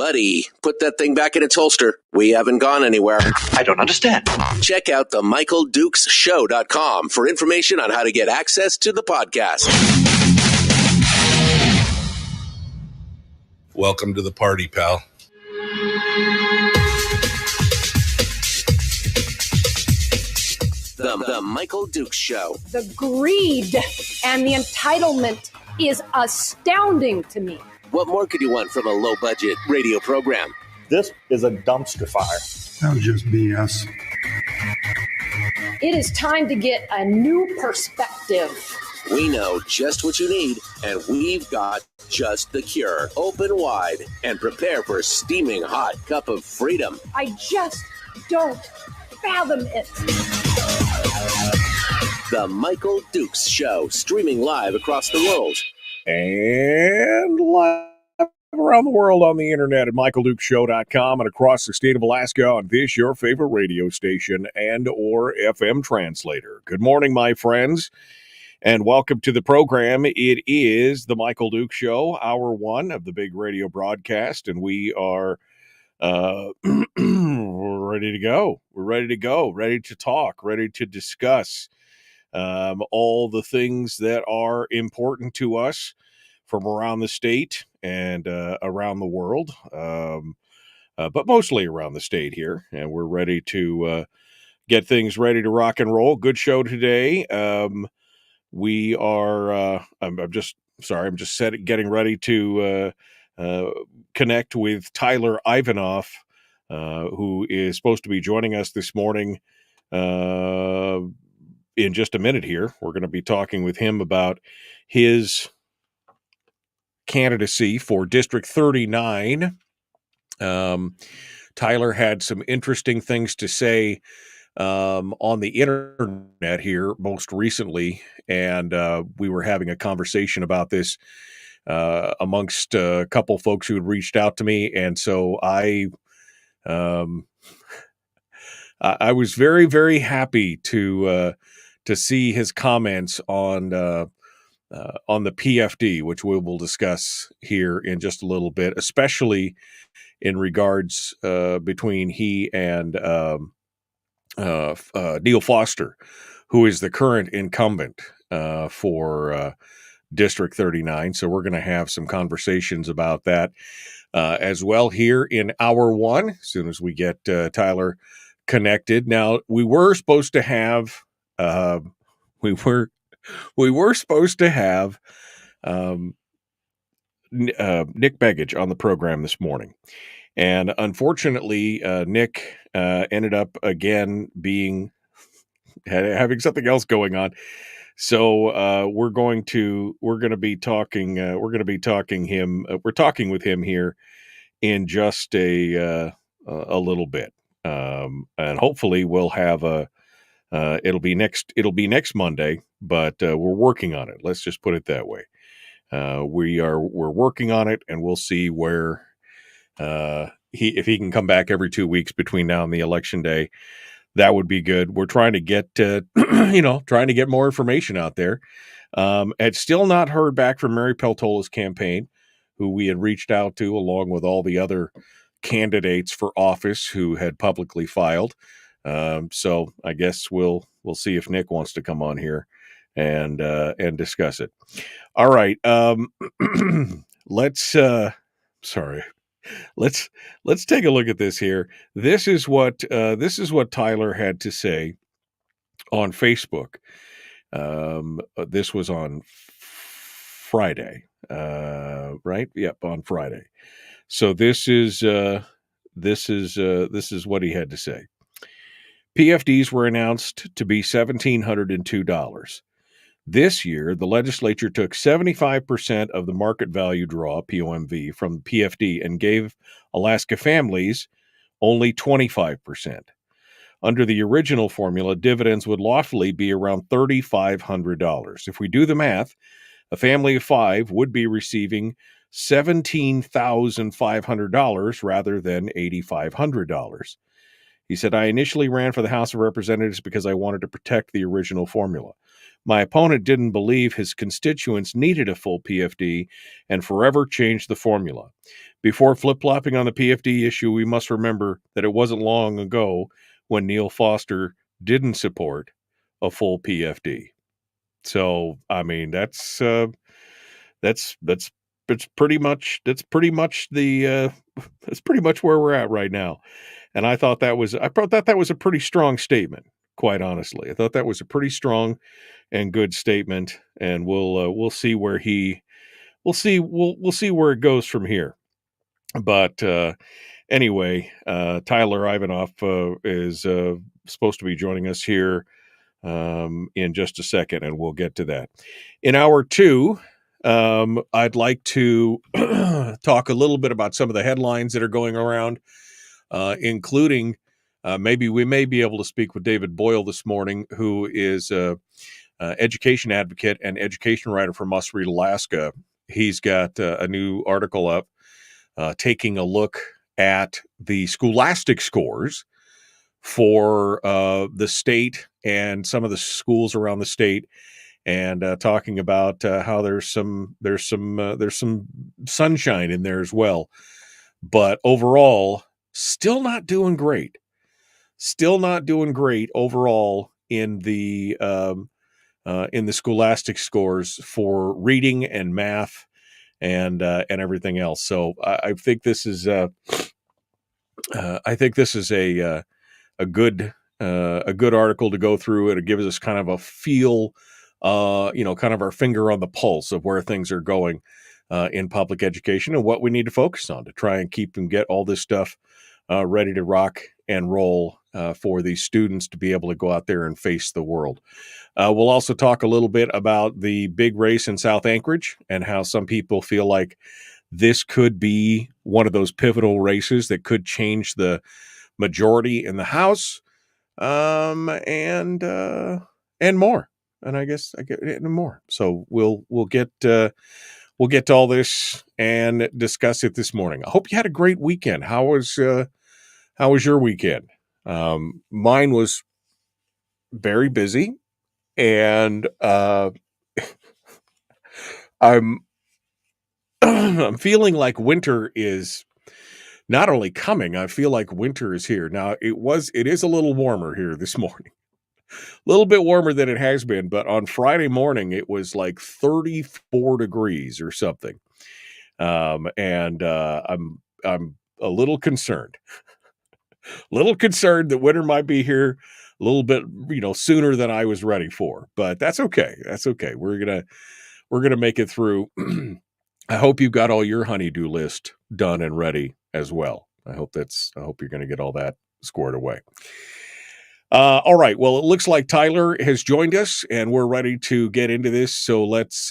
buddy, put that thing back in its holster. We haven't gone anywhere. I don't understand. Check out the MichaelDukesShow.com for information on how to get access to the podcast. Welcome to the party, pal. The Michael Dukes Show. The greed and the entitlement is astounding to me. What more could you want from a low-budget radio program? This is a dumpster fire. That was just BS. It is time to get a new perspective. We know just what you need, and we've got just the cure. Open wide and prepare for a steaming hot cup of freedom. I just don't fathom it. The Michael Dukes Show, streaming live across the world. And live around the world on the internet at MichaelDukesShow.com and across the state of Alaska on this, your favorite radio station and or FM translator. Good morning, my friends, and welcome to the program. It is the Michael Dukes Show, hour one of the big radio broadcast, and we are we're ready to go. We're ready to go, ready to talk, ready to discuss all the things that are important to us from around the state and around the world, but mostly around the state here. And we're ready to get things ready to rock and roll. Good show today. We are. I'm just getting ready to connect with Tyler Ivanoff, who is supposed to be joining us this morning. In just a minute here, we're going to be talking with him about his candidacy for District 39. Tyler had some interesting things to say on the internet here most recently, and we were having a conversation about this amongst a couple folks who had reached out to me, and so I was very, very happy to see his comments on the PFD, which we will discuss here in just a little bit, especially in regards between he and Neil Foster, who is the current incumbent for District 39. So we're going to have some conversations about that as well here in hour one, as soon as we get Tyler connected. Now, we were supposed to have Nick Begich on the program this morning, and unfortunately, Nick ended up again having something else going on. So we're talking with him here in just a little bit, and hopefully we'll have it'll be next Monday, but we're working on it. Let's just put it that way. We're working on it, and we'll see where if he can come back every 2 weeks between now and the election day. That would be good. We're trying to get more information out there. Had still not heard back from Mary Peltola's campaign, who we had reached out to along with all the other candidates for office who had publicly filed. So I guess we'll see if Nick wants to come on here and discuss it. All right. Let's take a look at this here. This is what Tyler had to say on Facebook. This was on Friday, right? Yep, on Friday. So this is what he had to say. PFDs were announced to be $1,702. This year, the legislature took 75% of the market value draw, POMV, from the PFD and gave Alaska families only 25%. Under the original formula, dividends would lawfully be around $3,500. If we do the math, a family of five would be receiving $17,500 rather than $8,500. He said, I initially ran for the House of Representatives because I wanted to protect the original formula. My opponent didn't believe his constituents needed a full PFD and forever changed the formula. Before flip-flopping on the PFD issue, we must remember that it wasn't long ago when Neil Foster didn't support a full PFD. So, I mean, that's pretty much the that's pretty much where we're at right now. And I thought that was a pretty strong statement, quite honestly. I thought that was a pretty strong and good statement, and we'll see where we'll see where it goes from here. But anyway, Tyler Ivanoff is supposed to be joining us here in just a second, and we'll get to that. In hour two, I'd like to talk a little bit about some of the headlines that are going around, including maybe we may be able to speak with David Boyle this morning, who is education advocate and education writer for Must Read Alaska. He's got a new article up taking a look at the scholastic scores for the state and some of the schools around the state, and talking about how there's some sunshine in there as well, but overall still not doing great. Still not doing great overall in the scholastic scores for reading and math and everything else. So I think this is a good article to go through. It gives us kind of a feel, kind of our finger on the pulse of where things are going in public education and what we need to focus on to try and keep and get all this stuff ready to rock and roll for these students to be able to go out there and face the world. We'll also talk a little bit about the big race in South Anchorage and how some people feel like this could be one of those pivotal races that could change the majority in the House, and more. And I guess I get more. So we'll get to all this and discuss it this morning. I hope you had a great weekend. How was your weekend? Mine was very busy, and I'm I'm feeling like winter is not only coming, I feel like winter is here. Now, it is a little warmer here this morning. A little bit warmer than it has been, but on Friday morning it was like 34 degrees or something. And I'm a little concerned. That winter might be here a little bit, sooner than I was ready for. But that's okay. That's okay. We're gonna make it through. I hope you've got all your honeydew list done and ready as well. I hope you're going to get all that squared away. All right. Well, it looks like Tyler has joined us, and we're ready to get into this. So let's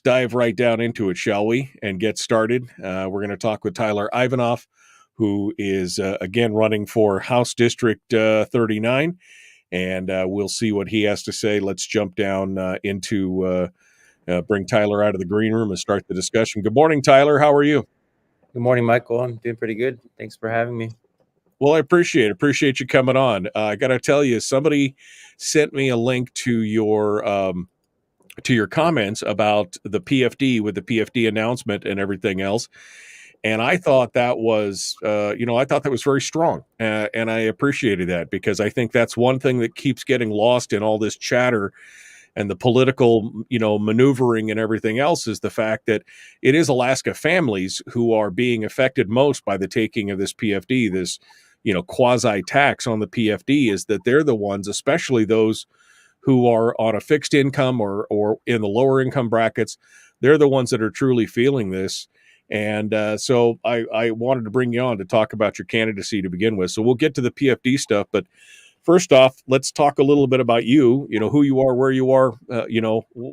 dive right down into it, shall we? And get started. We're going to talk with Tyler Ivanoff, who is again running for House District 39, and we'll see what he has to say. Let's jump down into. Bring Tyler out of the green room and start the discussion. Good morning, Tyler. How are you? Good morning, Michael. I'm doing pretty good. Thanks for having me. Well, I appreciate you coming on. I got to tell you, somebody sent me a link to your comments about the PFD with the PFD announcement and everything else. And I thought that was, very strong. And I appreciated that, because I think that's one thing that keeps getting lost in all this chatter and the political, maneuvering and everything else, is the fact that it is Alaska families who are being affected most by the taking of this PFD, this, quasi tax on the PFD, is that they're the ones, especially those who are on a fixed income or in the lower income brackets, they're the ones that are truly feeling this. And so I wanted to bring you on to talk about your candidacy to begin with. So we'll get to the PFD stuff, but first off, let's talk a little bit about you, who you are, where you are,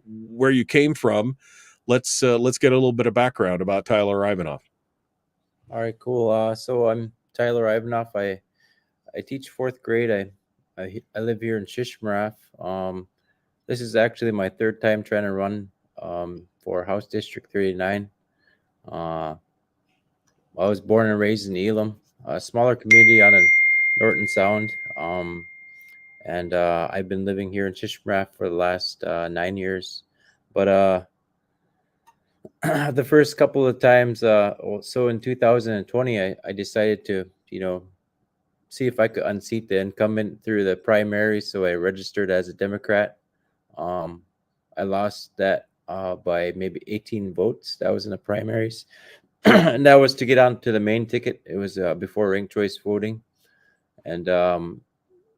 where you came from. Let's get a little bit of background about Tyler Ivanoff. All right, cool. So I'm Tyler Ivanoff. I teach fourth grade. I live here in Shishmaref. This is actually my third time trying to run for House District 39. I was born and raised in Elam, a smaller community on a Norton Sound. and I've been living here in Shishmaref for the last 9 years. But the first couple of times, so in 2020, I decided to, see if I could unseat the incumbent through the primary. So I registered as a Democrat. Um, I lost that by maybe 18 votes. That was in the primaries. And that was to get onto the main ticket. It was before ranked choice voting. And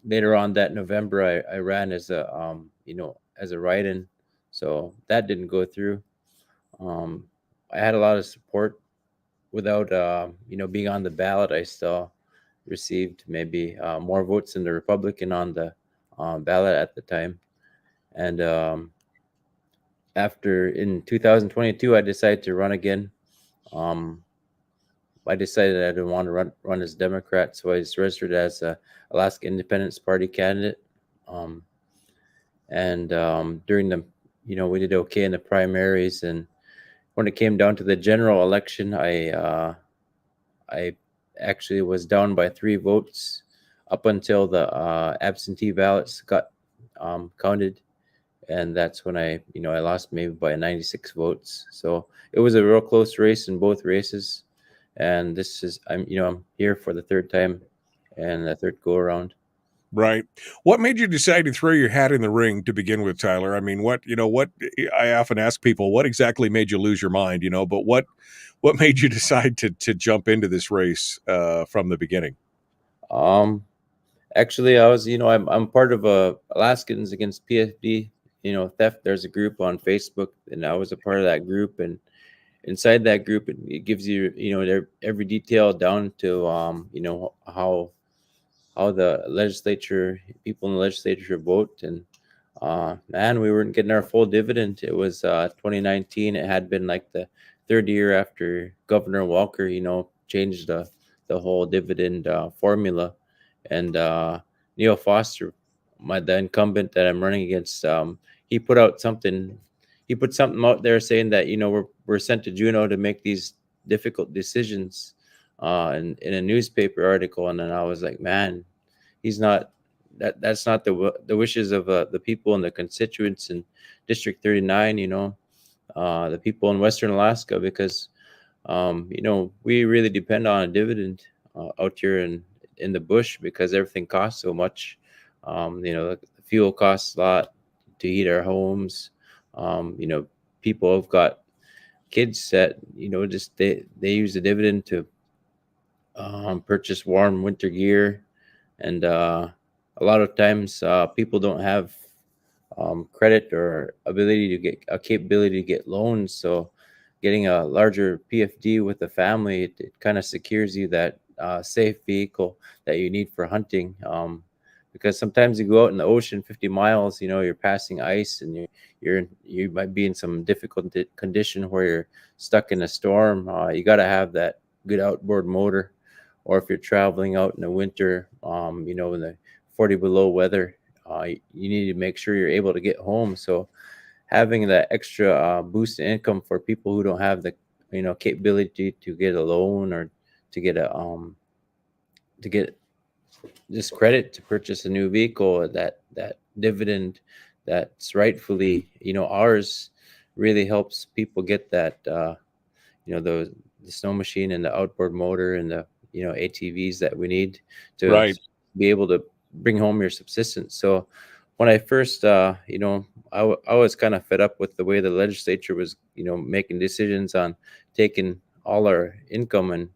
later on that November, I ran as a, as a write-in. So that didn't go through. Um, I had a lot of support without, being on the ballot. I still received maybe more votes than the Republican on the ballot at the time. And after in 2022, I decided to run again. I decided I didn't want to run as Democrat, so I just registered as a Alaska Independence Party candidate. And during the, we did okay in the primaries, and when it came down to the general election, I actually was down by 3 votes up until the absentee ballots got counted, and that's when I lost maybe by 96 votes. So it was a real close race in both races, and I'm here for the third time and the third go around. Right. What made you decide to throw your hat in the ring to begin with, Tyler? I mean, what I often ask people, what exactly made you lose your mind, but what made you decide to jump into this race from the beginning? Actually, I was, I'm part of Alaskans Against PFD, theft. There's a group on Facebook, and I was a part of that group. And inside that group, it gives you, every detail down to, how the people in the legislature vote. And man, we weren't getting our full dividend. It was 2019. It had been like the third year after Governor Walker, changed the whole dividend formula. And Neil Foster, the incumbent that I'm running against, he put something out there saying that we're sent to Juneau to make these difficult decisions in a newspaper article. And then I was like, man, he's not that's not the wishes of the people and the constituents in District 39, the people in Western Alaska, because we really depend on a dividend out here in the bush, because everything costs so much. The fuel costs a lot to heat our homes. People have got kids that just they use the dividend to purchase warm winter gear, and a lot of times people don't have credit or capability to get loans. So getting a larger PFD with the family, it kind of secures you that safe vehicle that you need for hunting. Because sometimes you go out in the ocean 50 miles, you're passing ice, and you might be in some difficult condition where you're stuck in a storm. You got to have that good outboard motor. Or if you're traveling out in the winter, in the 40 below weather, you need to make sure you're able to get home. So having that extra boost in income for people who don't have the capability to get a loan, or to get this credit to purchase a new vehicle, that dividend that's rightfully ours, really helps people get that the snow machine and the outboard motor and the ATVs that we need to be able to bring home your subsistence. So when I first I was kind of fed up with the way the legislature was making decisions on taking all our income, and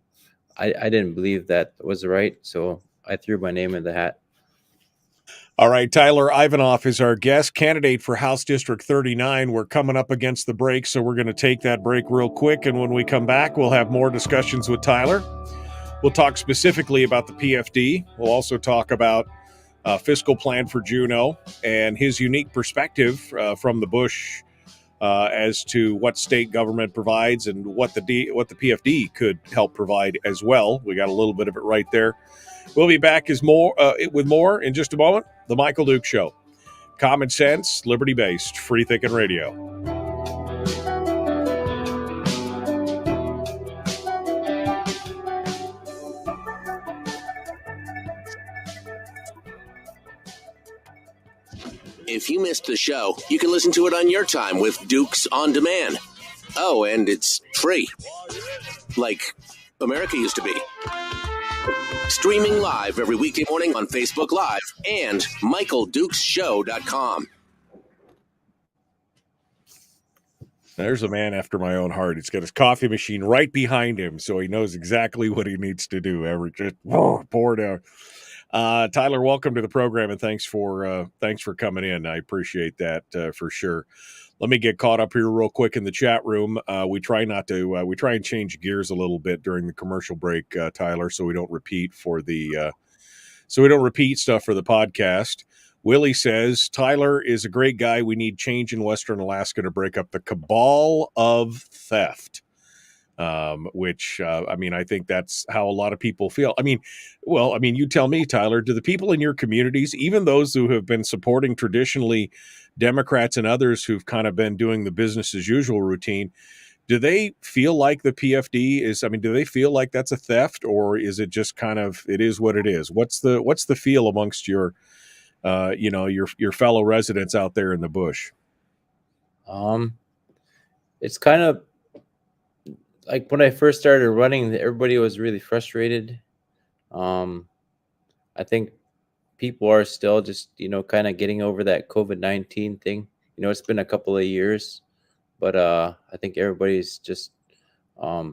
I didn't believe that was right, so I threw my name in the hat. All right, Tyler Ivanoff is our guest, candidate for House District 39. We're coming up against the break, so we're going to take that break real quick, and when we come back, we'll have more discussions with Tyler. We'll talk specifically about the PFD. We'll also talk about fiscal plan for Juneau and his unique perspective from the bush as to what state government provides and what the PFD could help provide as well. We got a little bit of it right there. We'll be back with more in just a moment. The Michael Duke Show. Common sense, liberty-based, free thinking radio. If you missed the show, you can listen to it on your time with Dukes On Demand. Oh, and it's free. Like America used to be. Streaming live every weekday morning on Facebook Live and MichaelDukesShow.com. There's a man after my own heart. He's got his coffee machine right behind him, so he knows exactly what he needs to do. Just pour down. Tyler, welcome to the program, and thanks for coming in. I appreciate that for sure. Let me get caught up here real quick in the chat room. We try and change gears a little bit during the commercial break, Tyler, so we don't repeat stuff for the podcast. Willie says, Tyler is a great guy. We need change in Western Alaska to break up the cabal of theft. Which I think that's how a lot of people feel. You tell me, Tyler, do the people in your communities, even those who have been supporting traditionally Democrats and others who've kind of been doing the business as usual routine, do they feel like the PFD do they feel like that's a theft, or is it just kind of, it is what it is? What's the feel amongst your fellow residents out there in the bush? It's kind of like when I first started running, everybody was really frustrated. I think people are still just, kind of getting over that COVID-19 thing. It's been a couple of years, but I think everybody's just, I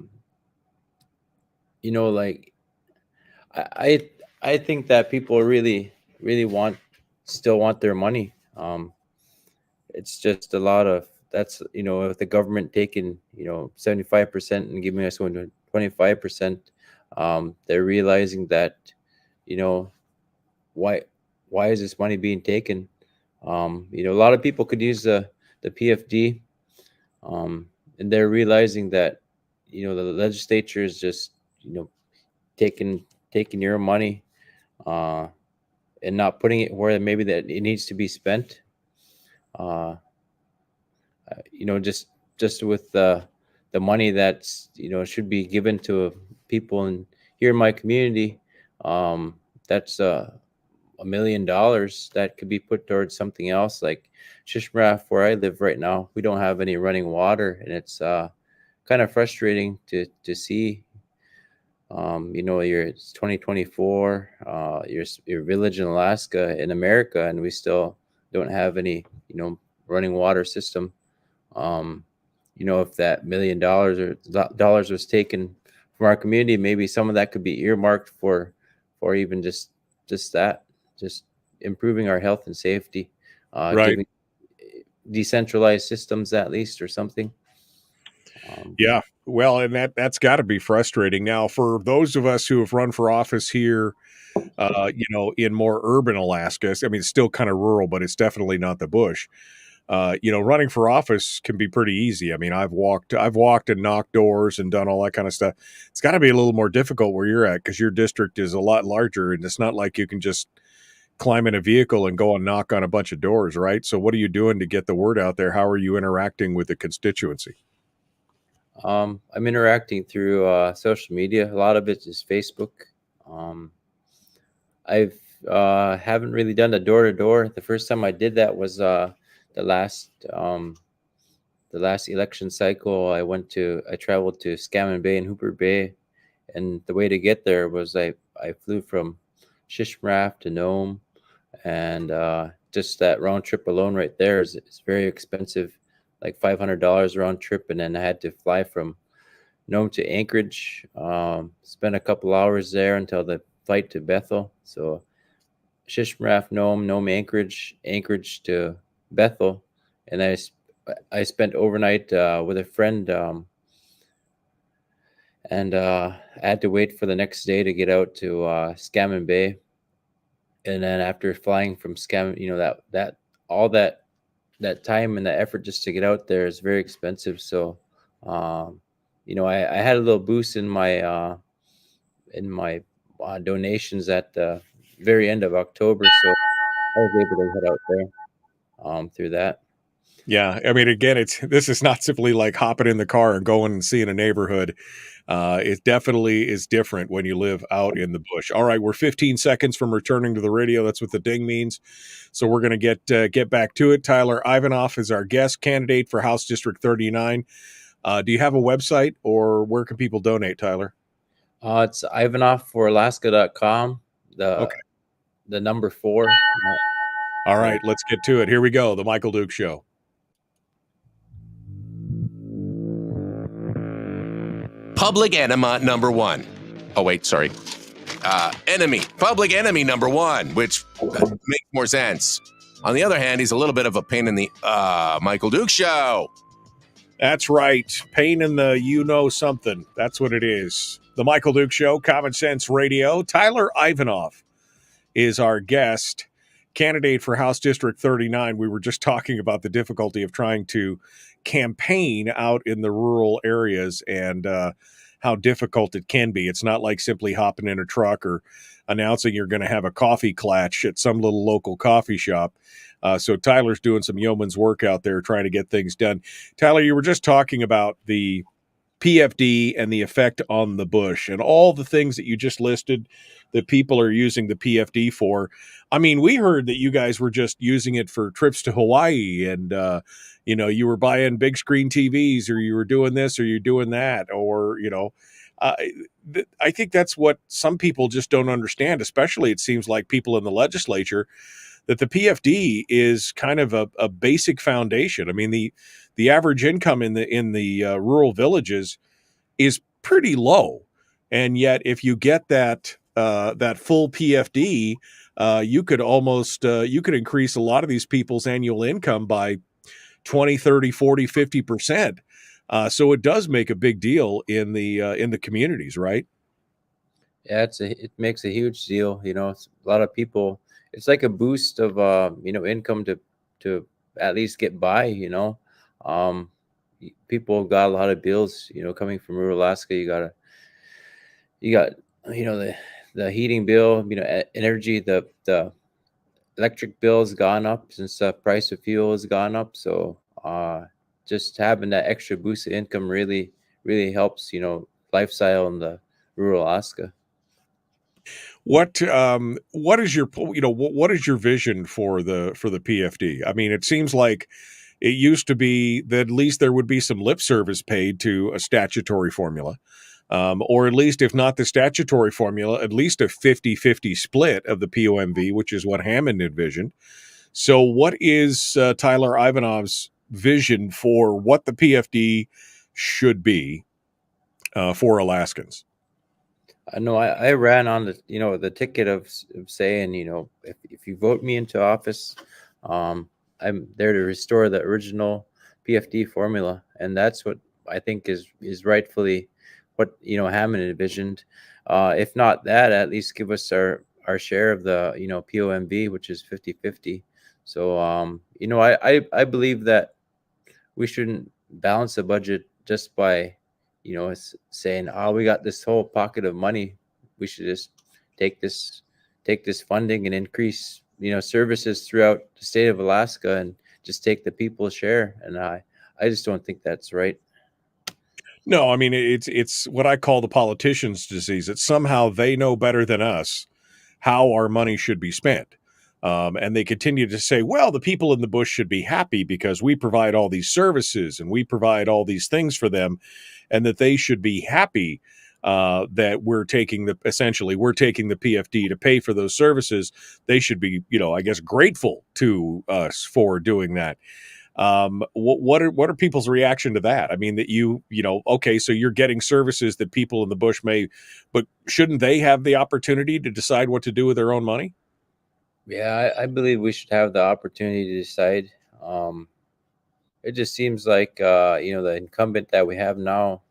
think that people really, really still want their money. It's just a lot of, that's, with the government taking, 75% and giving us 25%, they're realizing that, why is this money being taken? A lot of people could use the PFD, and they're realizing that, the legislature is just, taking your money, and not putting it where maybe that it needs to be spent. Just with the money that's, should be given to people here in my community, that's $1 million that could be put towards something else. Like Shishmaref, where I live right now, we don't have any running water, and it's kind of frustrating to see. It's 2024, your village in Alaska, in America, and we still don't have any, running water system. If that $1 million or dollars was taken from our community, maybe some of that could be earmarked for even just that, just improving our health and safety, Right. giving decentralized systems at least, or something. Yeah. Well, and that's got to be frustrating. Now, for those of us who have run for office here, in more urban Alaska, it's still kind of rural, but it's definitely not the bush. Running for office can be pretty easy. I've walked and knocked doors and done all that kind of stuff. It's got to be a little more difficult where you're at, because your district is a lot larger, and it's not like you can just climb in a vehicle and go and knock on a bunch of doors, right? So what are you doing to get the word out there? How are you interacting with the constituency? I'm interacting through social media. A lot of it is Facebook. I've haven't really done the door to door. The first time I did that was the last election cycle. I traveled to Scammon Bay and Hooper Bay, and the way to get there was I flew from Shishmaref to Nome, and just that round trip alone right there is very expensive, like $500 round trip, and then I had to fly from Nome to Anchorage, spend a couple hours there until the flight to Bethel. So Shishmaref, Nome, Anchorage to Bethel, and I spent overnight with a friend, and I had to wait for the next day to get out to Scammon Bay, and then after flying from Scammon, that all that time and that effort just to get out there is very expensive. So, I had a little boost in my donations at the very end of October, so I was able to head out there through that. Yeah, I mean, again, this is not simply like hopping in the car and going and seeing a neighborhood. It definitely is different when you live out in the bush. All right, we're 15 seconds from returning to the radio. That's what the ding means. So we're going to get back to it. Tyler Ivanoff is our guest candidate for House District 39. Do you have a website, or where can people donate, Tyler? It's ivanofforalaska.com. Okay. The number 4. All right, let's get to it. Here we go. The Michael Duke Show. Public enema number 1. Oh, wait, sorry. Public enemy number 1, which makes more sense. On the other hand, he's a little bit of a pain in the Michael Duke Show. That's right. Pain in the something. That's what it is. The Michael Duke Show, Common Sense Radio. Tyler Ivanoff is our guest, candidate for House District 39. We were just talking about the difficulty of trying to campaign out in the rural areas and how difficult it can be. It's not like simply hopping in a truck or announcing you're going to have a coffee clatch at some little local coffee shop. So Tyler's doing some yeoman's work out there trying to get things done. Tyler, you were just talking about the PFD and the effect on the bush and all the things that you just listed that people are using the PFD for. I mean, we heard that you guys were just using it for trips to Hawaii and, you were buying big screen TVs, or you were doing this or you're doing that, or, I think that's what some people just don't understand, especially it seems like people in the legislature, that the PFD is kind of a basic foundation. I mean, the average income in the rural villages is pretty low, and yet if you get that full PFD, you could increase a lot of these people's annual income by 20, 30, 40, 50%. So it does make a big deal in the communities, right? Yeah, it makes a huge deal. It's a lot of people. It's like a boost of income to at least get by. People got a lot of bills. Coming from rural Alaska, you got the heating bill. Energy, the electric bill has gone up since the price of fuel has gone up. So just having that extra boost of income really helps. Lifestyle in the rural Alaska. What is your vision for the PFD? I mean, it seems like it used to be that at least there would be some lip service paid to a statutory formula, or at least if not the statutory formula, at least a 50-50 split of the POMV, which is what Hammond envisioned. So what is Tyler Ivanoff's vision for what the PFD should be for Alaskans? I know I ran on the ticket of saying, if you vote me into office, I'm there to restore the original PFD formula, and that's what I think is rightfully what Hammond envisioned. If not that, at least give us our share of the POMV, which is 50-50. So I believe that we shouldn't balance the budget just by saying, oh, we got this whole pocket of money. We should just take this funding and increase, services throughout the state of Alaska and just take the people's share. And I just don't think that's right. No, I mean, it's what I call the politician's disease. It's somehow they know better than us how our money should be spent. And they continue to say, well, the people in the bush should be happy because we provide all these services and we provide all these things for them, and that they should be happy that we're taking the PFD to pay for those services. They should be, I guess, grateful to us for doing that. What are people's reaction to that? I mean, that okay, so you're getting services that people in the bush may, but shouldn't they have the opportunity to decide what to do with their own money? Yeah, I believe we should have the opportunity to decide. It just seems like the incumbent that we have now,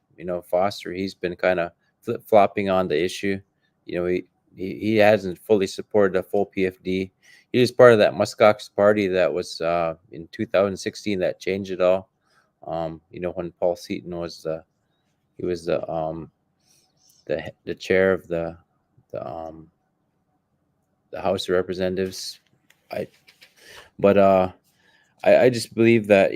Foster, he's been kind of flip-flopping on the issue. He hasn't fully supported a full PFD. He was part of that Muskox party that was in 2016 that changed it all. When Paul Seaton was the chair of the House of Representatives. I just believe that,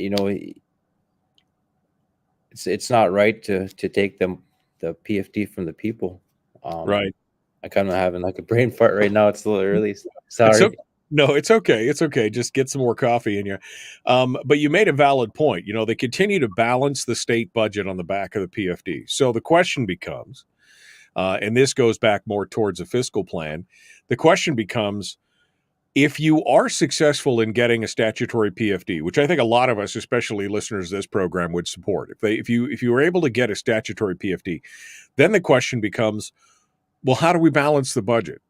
it's not right to take the PFD from the people. Um, Right. I kind of having like a brain fart right now. It's a little early. It's Sorry. okay. No, it's okay. It's okay. Just get some more coffee in you. But you made a valid point. They continue to balance the state budget on the back of the PFD. So the question becomes, and this goes back more towards a fiscal plan. The question becomes, if you are successful in getting a statutory PFD, which I think a lot of us, especially listeners to this program, would support, if you were able to get a statutory PFD, then the question becomes, well, how do we balance the budget?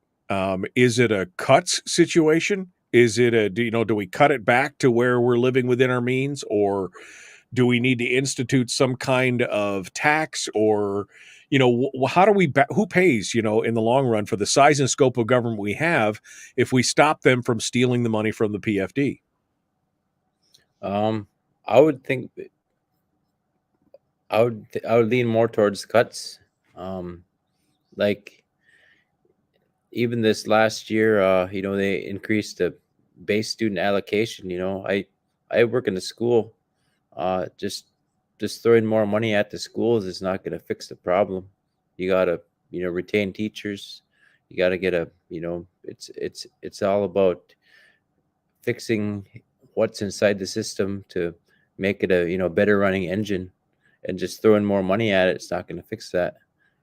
Is it a cuts situation? Is it do we cut it back to where we're living within our means, or do we need to institute some kind of tax, or how do who pays in the long run for the size and scope of government we have if we stop them from stealing the money from the PFD? I would think I would lean more towards cuts. Like even this last year, they increased the base student allocation. I work in the school. Just throwing more money at the schools is not going to fix the problem. You gotta retain teachers. You gotta get it's all about fixing what's inside the system to make it a better running engine, and just throwing more money at it's not going to fix that.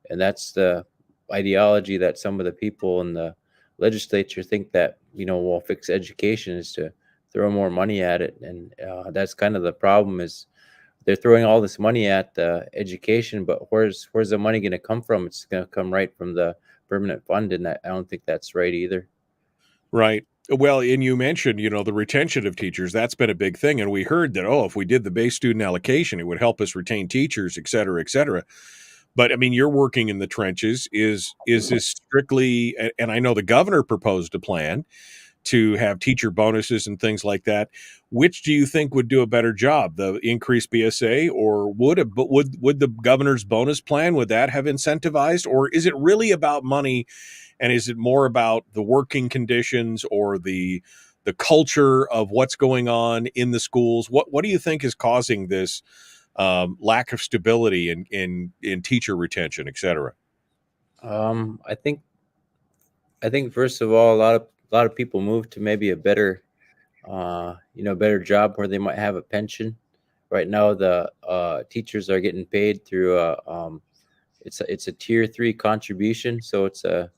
And that's the ideology that some of the people in the legislature think that will fix education, is to throw more money at it. And that's kind of the problem, is they're throwing all this money at education, but where's the money going to come from? It's going to come right from the permanent fund, and I don't think that's right either. Right. Well, and you mentioned, the retention of teachers. That's been a big thing. And we heard that, if we did the base student allocation, it would help us retain teachers, et cetera, et cetera. But I mean, you're working in the trenches. Is this strictly, and I know the governor proposed a plan to have teacher bonuses and things like that. Which do you think would do a better job, the increased BSA, or would the governor's bonus plan, would that have incentivized, or is it really about money? And is it more about the working conditions or the culture of what's going on in the schools? What do you think is causing this lack of stability in teacher retention, et cetera? I think first of all, a lot of people move to maybe a better better job where they might have a pension. Right now, the teachers are getting paid through it's a tier 3 contribution, so it's a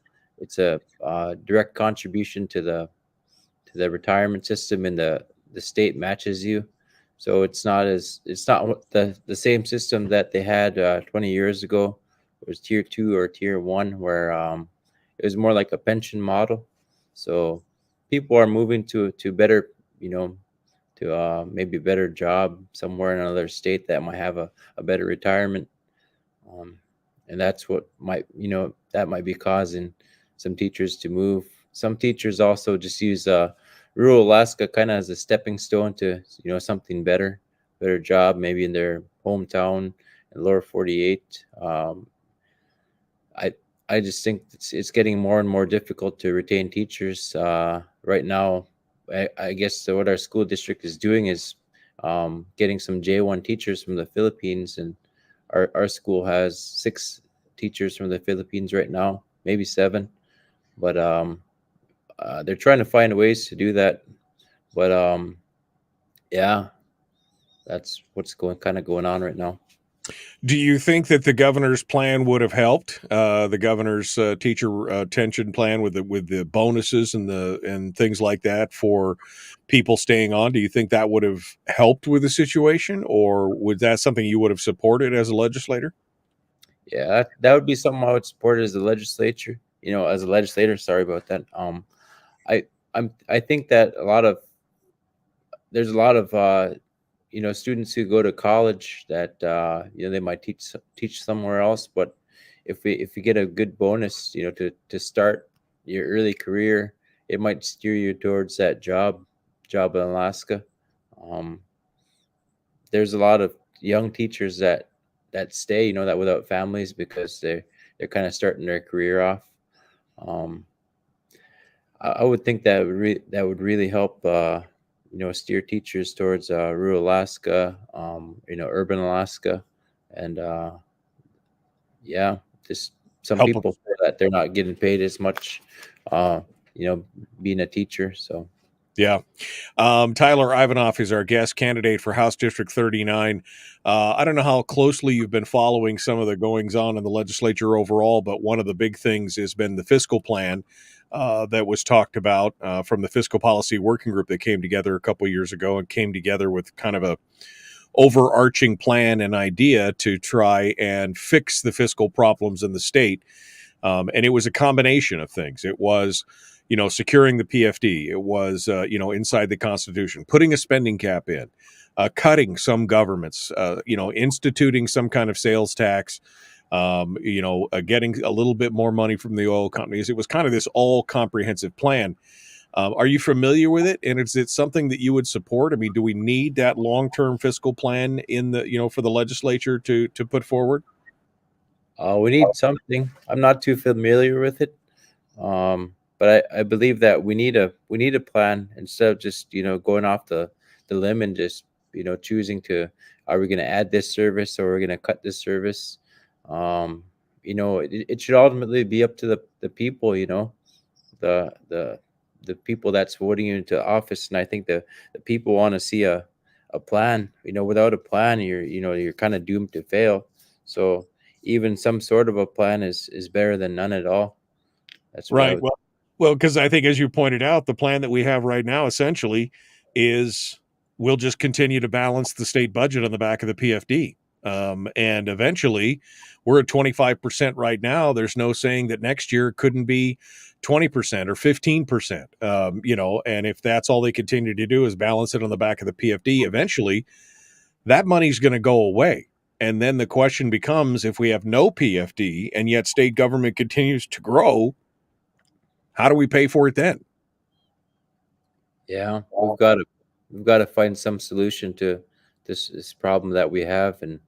direct contribution to the retirement system, and the state matches you. So it's not the same system that they had 20 years ago. It was tier 2 or tier 1, where it was more like a pension model. So people are moving to better, to maybe a better job somewhere in another state that might have a better retirement. And that's what that might be causing some teachers to move. Some teachers also just use rural Alaska kind of as a stepping stone to something better job, maybe in their hometown in lower 48. I just think it's getting more and more difficult to retain teachers right now. I guess what our school district is doing is getting some J1 teachers from the Philippines, and our school has 6 teachers from the Philippines right now, maybe 7. But they're trying to find ways to do that. But yeah, that's what's going on right now. Do you think that the governor's plan would have helped? The governor's teacher retention plan with the bonuses and things like that for people staying on. Do you think that would have helped with the situation, or was that something you would have supported as a legislator? Yeah, that would be something I would support as a legislature. As a legislator. Sorry about that. I think that there's a lot of students who go to college that they might teach somewhere else, but if we get a good bonus to start your early career, it might steer you towards that job in Alaska. There's a lot of young teachers that stay, that without families, because they're kind of starting their career off. I would think that would really help steer teachers towards rural Alaska, urban Alaska, and yeah, just some Help 'em. people feel that they're not getting paid as much, uh, being a teacher. So Yeah. Tyler Ivanoff is our guest candidate for House District 39. I don't know how closely you've been following some of the goings on in the legislature overall, but one of the big things has been the fiscal plan that was talked about from the fiscal policy working group that came together a couple years ago and came together with kind of a overarching plan and idea to try and fix the fiscal problems in the state. And it was a combination of things. It was, securing the PFD. It was, inside the Constitution, putting a spending cap in, cutting some governments, instituting some kind of sales tax, getting a little bit more money from the oil companies. It was kind of this all comprehensive plan. Are you familiar with it? And is it something that you would support? I mean, do we need that long-term fiscal plan for the legislature to put forward? we need something. I'm not too familiar with it, but I believe that we need a plan instead of just going off the limb and just choosing to, are we going to add this service or we're going to cut this service. It should ultimately be up to the people, the people that's voting you into office. And I think the people want to see a plan. Without a plan, you're kind of doomed to fail. So even some sort of a plan is better than none at all. That's what I Right. would. Well, because I think, as you pointed out, the plan that we have right now essentially is we'll just continue to balance the state budget on the back of the PFD. And eventually, we're at 25% right now. There's no saying that next year it couldn't be 20% or 15%. And if that's all they continue to do is balance it on the back of the PFD, eventually that money's going to go away. And then the question becomes, if we have no PFD and yet state government continues to grow, how do we pay for it then? Yeah, we've got to find some solution to this problem that we have, and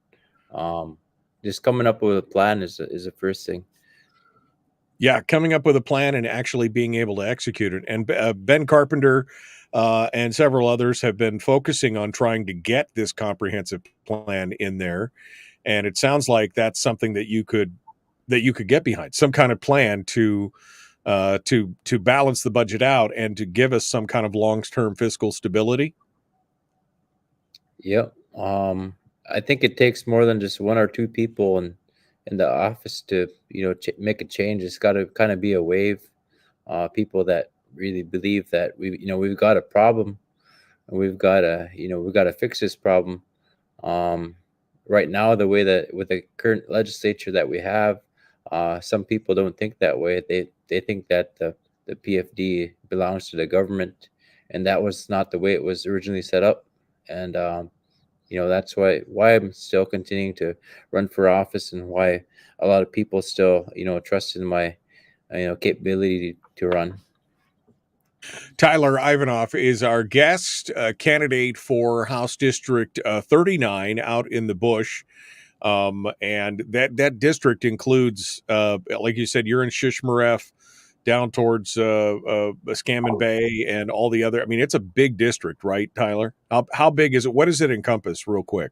um, just coming up with a plan is the first thing. Yeah, coming up with a plan and actually being able to execute it. And Ben Carpenter and several others have been focusing on trying to get this comprehensive plan in there. And it sounds like that's something that you could get behind, some kind of plan to balance the budget out and to give us some kind of long-term fiscal stability. Yep. I think it takes more than just one or two people in the office to make a change. It's got to kind of be a wave. People that really believe that we've got a problem, and we've got to fix this problem. Right now, the way that with the current legislature that we have, some people don't think that way. They think that the PFD belongs to the government, and that was not the way it was originally set up. And that's why I'm still continuing to run for office, and why a lot of people still trust in my capability to run. Tyler Ivanoff is our guest candidate for House District 39 out in the bush. And that district includes, like you said, you're in Shishmaref, down towards Scammon Bay and all the other. I mean, it's a big district, right, Tyler? How big is it? What does it encompass, real quick?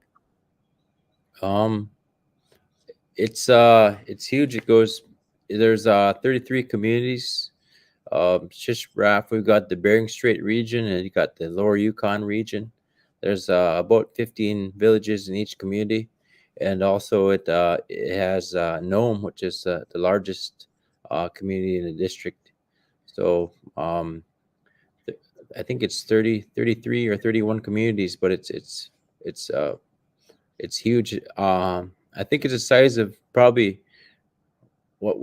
Um, it's huge. There's 33 communities. Shishmaref, we've got the Bering Strait region, and you got the Lower Yukon region. There's about 15 villages in each community, and also it has Nome, which is the largest community in the district. So I think it's 33 or 31 communities, but it's huge. I think it's the size of probably what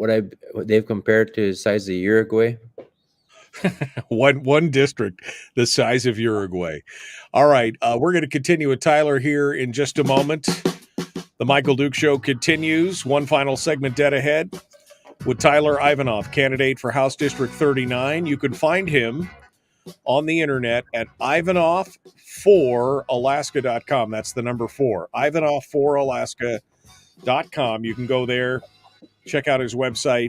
they've compared to the size of Uruguay. one district the size of Uruguay. All right, we're going to continue with Tyler here in just a moment. The Michael Duke Show continues. One final segment dead ahead with Tyler Ivanoff, candidate for House District 39. You can find him on the internet at Ivanoff4Alaska.com. That's the number 4. Ivanoff4Alaska.com. You can go there, check out his website,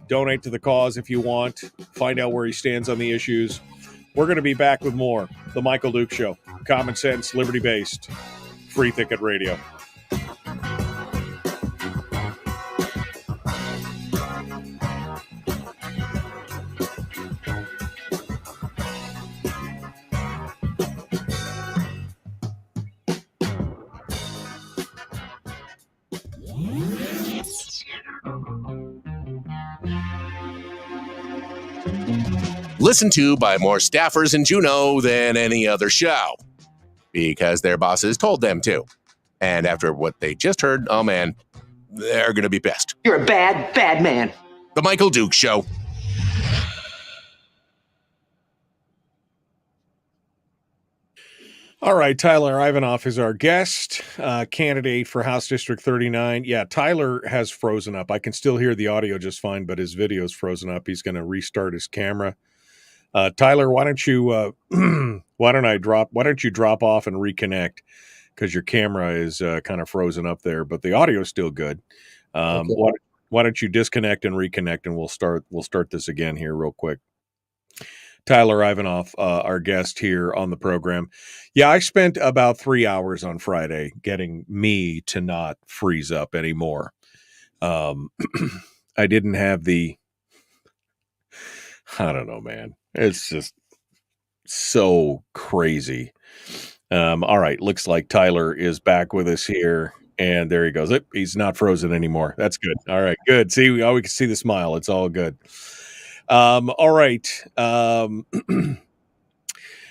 donate to the cause if you want, find out where he stands on the issues. We're going to be back with more. The Michael Duke Show. Common sense, liberty-based, free thicket radio. Listened to by more staffers in Juneau than any other show, because their bosses told them to. And after what they just heard, oh man, they're going to be pissed. You're a bad, bad man. The Michael Duke Show. All right, Tyler Ivanoff is our guest, candidate for House District 39. Yeah, Tyler has frozen up. I can still hear the audio just fine, but his video's frozen up. He's going to restart his camera. Tyler, why don't you drop off and reconnect, because your camera is kind of frozen up there, but the audio is still good. Okay. Why don't you disconnect and reconnect, and we'll start this again here real quick. Tyler Ivanoff, our guest here on the program. Yeah, I spent about 3 hours on Friday getting me to not freeze up anymore. I didn't have I don't know, man. It's just so crazy. All right, looks like Tyler is back with us here, and there he goes. He's not frozen anymore. That's good. All right, good. See, we can see the smile. It's all good. All right.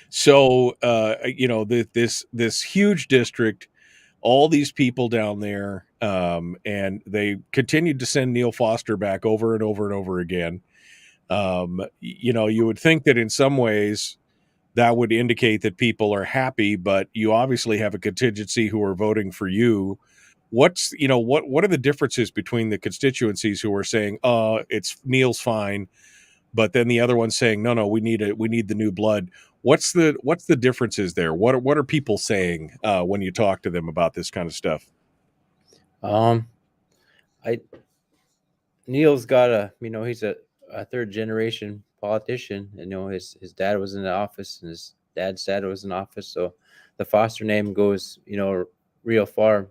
So, this huge district, all these people down there, and they continued to send Neil Foster back over and over and over again. You would think that in some ways that would indicate that people are happy, but you obviously have a contingency who are voting for you. What are the differences between the constituencies who are saying, it's Neil's fine, but then the other one's saying, no, we need the new blood? What's the differences there? What are people saying when you talk to them about this kind of stuff? Neil's got he's a third generation politician, and his dad was in the office, and his dad's dad was in office, so the Foster name goes real far.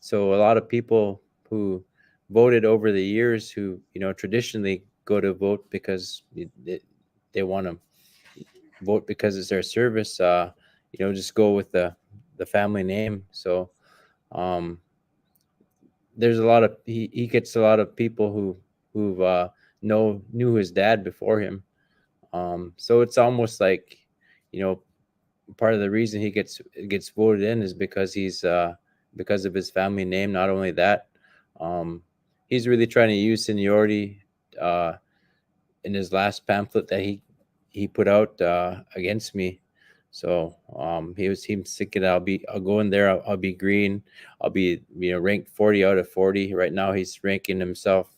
So a lot of people who voted over the years, who traditionally go to vote because they want to vote because it's their service, just go with the family name. So there's a lot of he gets a lot of people who've knew his dad before him. So it's almost like part of the reason he gets voted in is because he's because of his family name. Not only that, he's really trying to use seniority in his last pamphlet that he put out against me. So he's thinking I'll go in there, I'll be green, I'll be ranked 40 out of 40. Right now he's ranking himself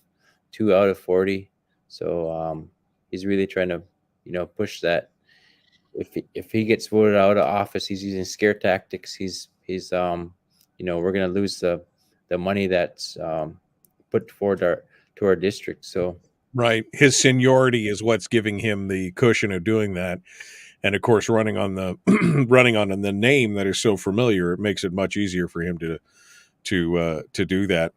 2 out of 40. So he's really trying to push that. If he gets voted out of office, he's using scare tactics. He's we're gonna lose the money that's put forward to our district. So right, his seniority is what's giving him the cushion of doing that, and of course, running on the name that is so familiar, it makes it much easier for him to do that.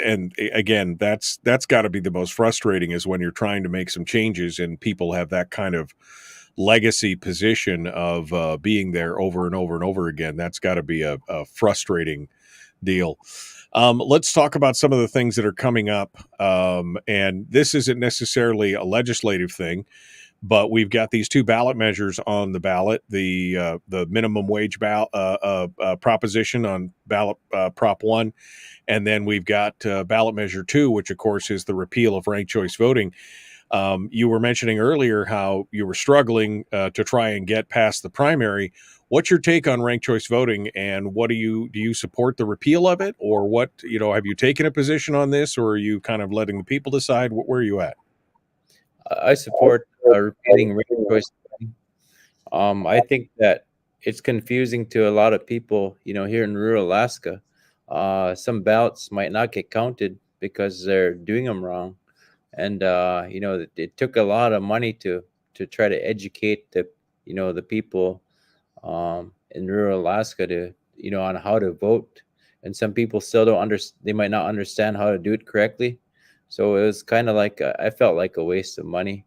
And again, that's got to be the most frustrating, is when you're trying to make some changes and people have that kind of legacy position of being there over and over and over again. That's got to be a frustrating deal. Let's talk about some of the things that are coming up. And this isn't necessarily a legislative thing, but we've got these 2 ballot measures on the ballot: the minimum wage proposition on ballot Prop 1, and then we've got ballot measure 2, which of course is the repeal of ranked choice voting. You were mentioning earlier how you were struggling to try and get past the primary. What's your take on ranked choice voting, and what do you support the repeal of it, or what, have you taken a position on this, or are you kind of letting the people decide? Where are you at? I support repealing ranked choice voting. I think that it's confusing to a lot of people, here in rural Alaska. Some ballots might not get counted because they're doing them wrong. and it took a lot of money to try to educate the people in rural Alaska on how to vote, and some people still don't understand. They might not understand how to do it correctly, so it was kind of like I felt like a waste of money.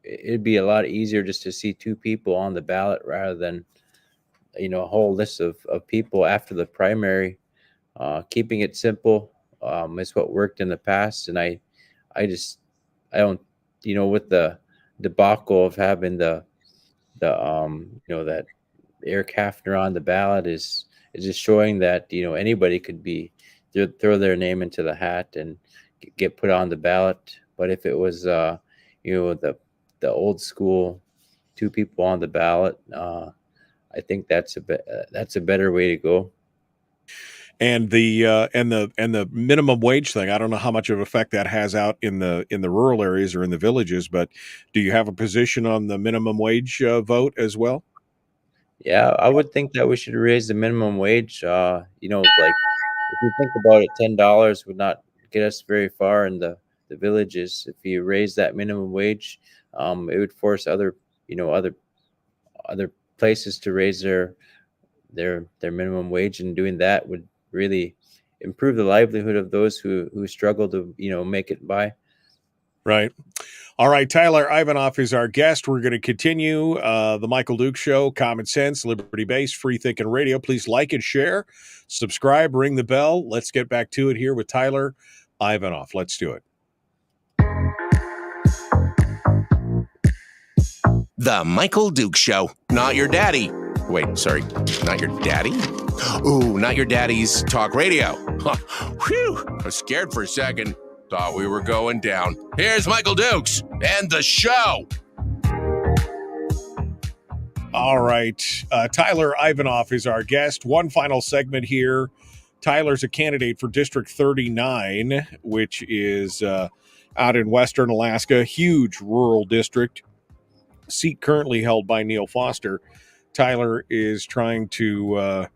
It'd be a lot easier just to see two people on the ballot rather than a whole list of people after the primary. Keeping it simple is what worked in the past, and I just I don't with the debacle of having that Eric Hafner on the ballot is just showing that anybody could be throw their name into the hat and get put on the ballot. But if it was the old school two people on the ballot, I think that's a better way to go. And the minimum wage thing, I don't know how much of an effect that has out in the rural areas or in the villages, but do you have a position on the minimum wage vote as well? Yeah, I would think that we should raise the minimum wage. Like if you think about it, $10 would not get us very far in the villages. If you raise that minimum wage, it would force other places to raise their minimum wage, and doing that would really improve the livelihood of those who struggle to make it by. Right. All right, Tyler Ivanoff is our guest. We're going to continue the Michael Duke Show, Common Sense, Liberty-Based, Free Thinking Radio. Please like and share, subscribe, ring the bell. Let's get back to it here with Tyler Ivanoff. Let's do it. The Michael Duke Show. Not your daddy. Wait, sorry. Not your daddy? Ooh, not your daddy's talk radio. Whew. I was scared for a second. Thought we were going down. Here's Michael Dukes and the show. All right. Tyler Ivanoff is our guest. One final segment here. Tyler's a candidate for District 39, which is out in western Alaska. Huge rural district. Seat currently held by Neil Foster. Tyler is trying to...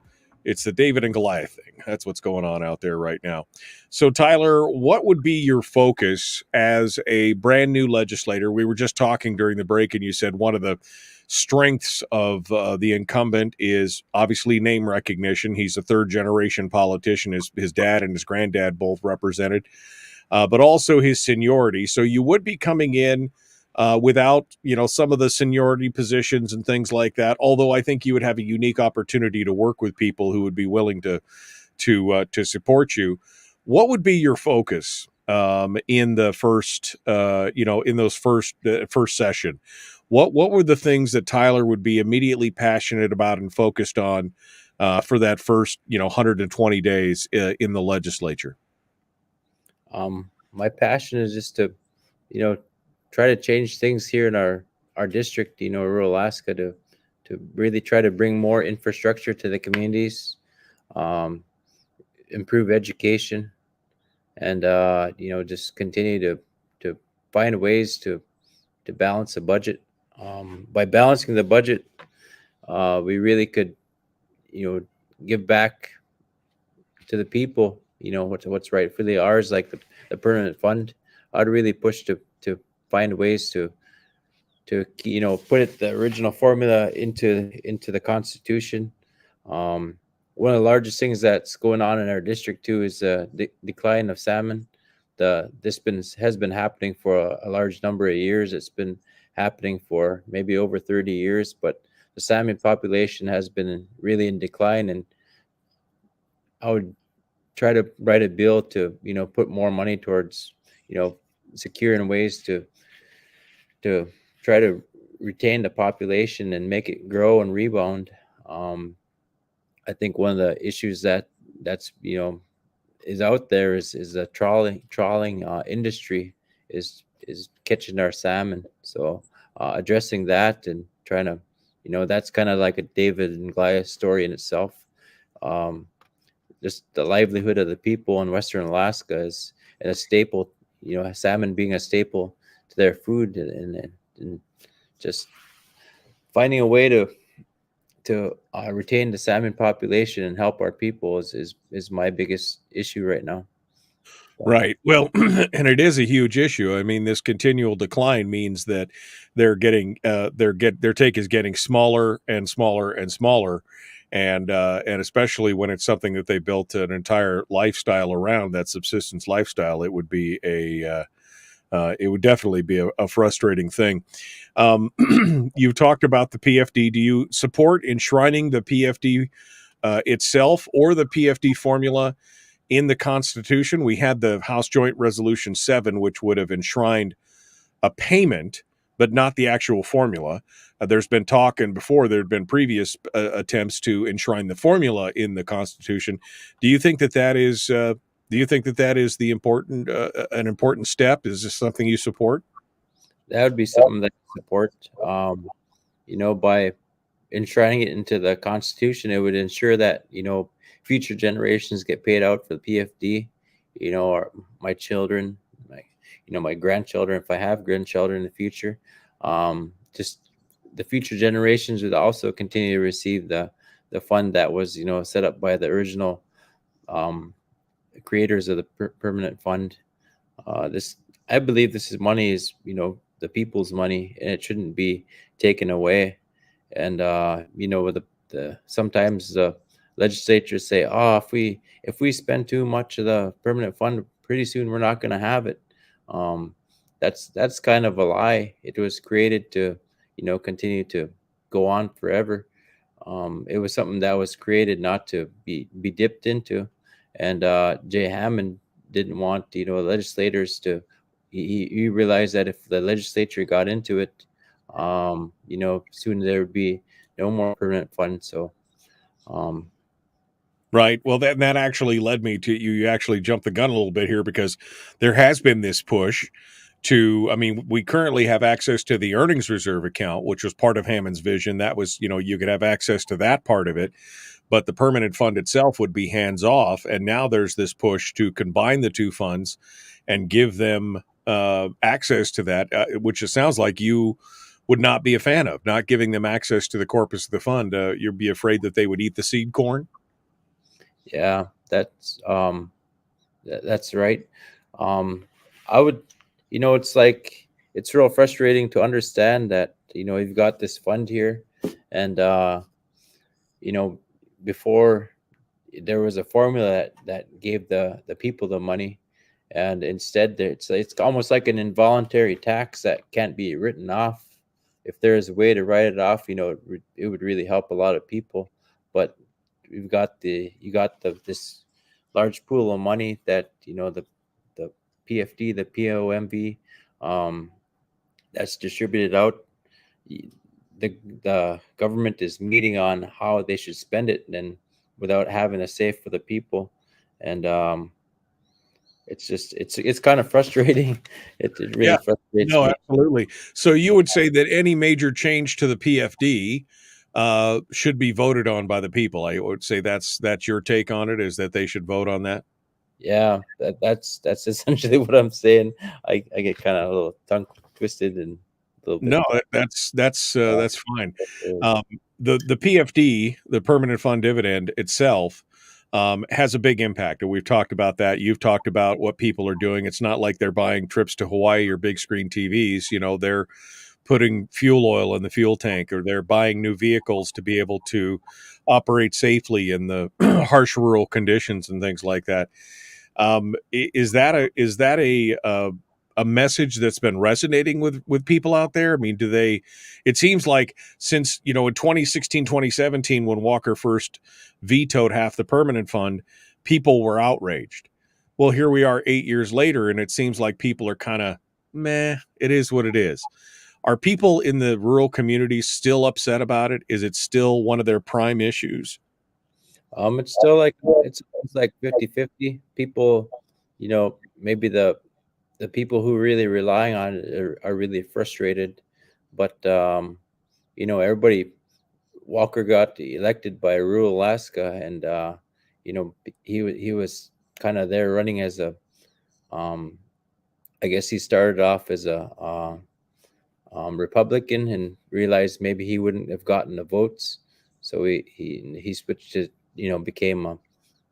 it's the David and Goliath thing. That's what's going on out there right now. So, Tyler, what would be your focus as a brand new legislator? We were just talking during the break, and you said one of the strengths of the incumbent is obviously name recognition. He's a third-generation politician. His dad and his granddad both represented, but also his seniority. So you would be coming in without, some of the seniority positions and things like that. Although I think you would have a unique opportunity to work with people who would be willing to support you. What would be your focus in the first, in those first session? What were the things that Tyler would be immediately passionate about and focused on for that first, 120 days in the legislature? My passion is just to, try to change things here in our district, rural Alaska, to really try to bring more infrastructure to the communities, improve education, and just continue to find ways to balance the budget. By balancing the budget, we really could give back to the people what's rightfully ours, like the permanent fund. I'd really push to find ways to put the original formula into the Constitution. One of the largest things that's going on in our district too is the decline of salmon. This has been happening for a large number of years. It's been happening for maybe over 30 years, but the salmon population has been really in decline, and I would try to write a bill to put more money towards securing ways to try to retain the population and make it grow and rebound. I think one of the issues that's is out there is the trawling industry is catching our salmon. So addressing that and trying to that's kind of like a David and Goliath story in itself. Just the livelihood of the people in Western Alaska is a staple. Salmon being a staple to their food, and just finding a way to retain the salmon population and help our people is my biggest issue right now. Right. Well, and it is a huge issue. I mean, this continual decline means that they're getting their take is getting smaller and smaller and smaller, and especially when it's something that they built an entire lifestyle around, that subsistence lifestyle, it would be it would definitely be a frustrating thing. You've talked about the PFD. Do you support enshrining the PFD itself or the PFD formula in the Constitution? We had the House Joint Resolution 7, which would have enshrined a payment, but not the actual formula. There's been talk, and before there had been previous attempts to enshrine the formula in the Constitution. Do you think that that is? Do you think that that is the important an important step? Is this something you support? That would be something that I support. By enshrining it into the Constitution, it would ensure that future generations get paid out for the PFD. Or my children, my grandchildren, if I have grandchildren in the future, just the future generations would also continue to receive the fund that was set up by the original creators of the permanent fund. This I believe this is money is the people's money, and it shouldn't be taken away. And with the sometimes the legislatures say, oh, if we spend too much of the permanent fund, pretty soon we're not going to have it. That's kind of a lie. It was created to continue to go on forever. It was something that was created not to be dipped into. And Jay Hammond didn't want legislators to. He realized that if the legislature got into it, soon there would be no more permanent fund. So, Right. Well, that actually led me to you actually jumped the gun a little bit here, because there has been this push to, I mean, we currently have access to the earnings reserve account, which was part of Hammond's vision. That was, you could have access to that part of it, but the permanent fund itself would be hands off. And now there's this push to combine the two funds and give them access to that, which it sounds like you would not be a fan of, not giving them access to the corpus of the fund. You'd be afraid that they would eat the seed corn. yeah, that's right. I would, it's like, it's real frustrating to understand that, you've got this fund here, and, before there was a formula that gave the people the money, and instead it's almost like an involuntary tax that can't be written off. If there is a way to write it off, it would really help a lot of people. But you got this large pool of money that the PFD, the POMV, that's distributed out. The government is meeting on how they should spend it, and without having a say for the people. And it's kind of frustrating. It really frustrates No, me. absolutely. So you would say that any major change to the PFD should be voted on by the people. I would say that's your take on it, is that they should vote on that. Yeah, that's essentially what I'm saying. I get kind of a little tongue twisted and a little bit. No, that's fine. The PFD, the permanent fund dividend itself, has a big impact, and we've talked about that. You've talked about what people are doing. It's not like they're buying trips to Hawaii or big screen TVs. They're putting fuel oil in the fuel tank, or they're buying new vehicles to be able to operate safely in the harsh rural conditions and things like that. Is that a message that's been resonating with people out there? I mean, it seems like since, in 2016, 2017, when Walker first vetoed half the permanent fund, people were outraged. Well, here we are 8 years later, and it seems like people are kind of meh, it is what it is. Are people in the rural communities still upset about it? Is it still one of their prime issues? It's still like it's 50-50. People, maybe the people who really relying on it are really frustrated. But everybody, Walker got elected by rural Alaska, and he was kind of there running as a I guess he started off as a Republican, and realized maybe he wouldn't have gotten the votes, so he switched to became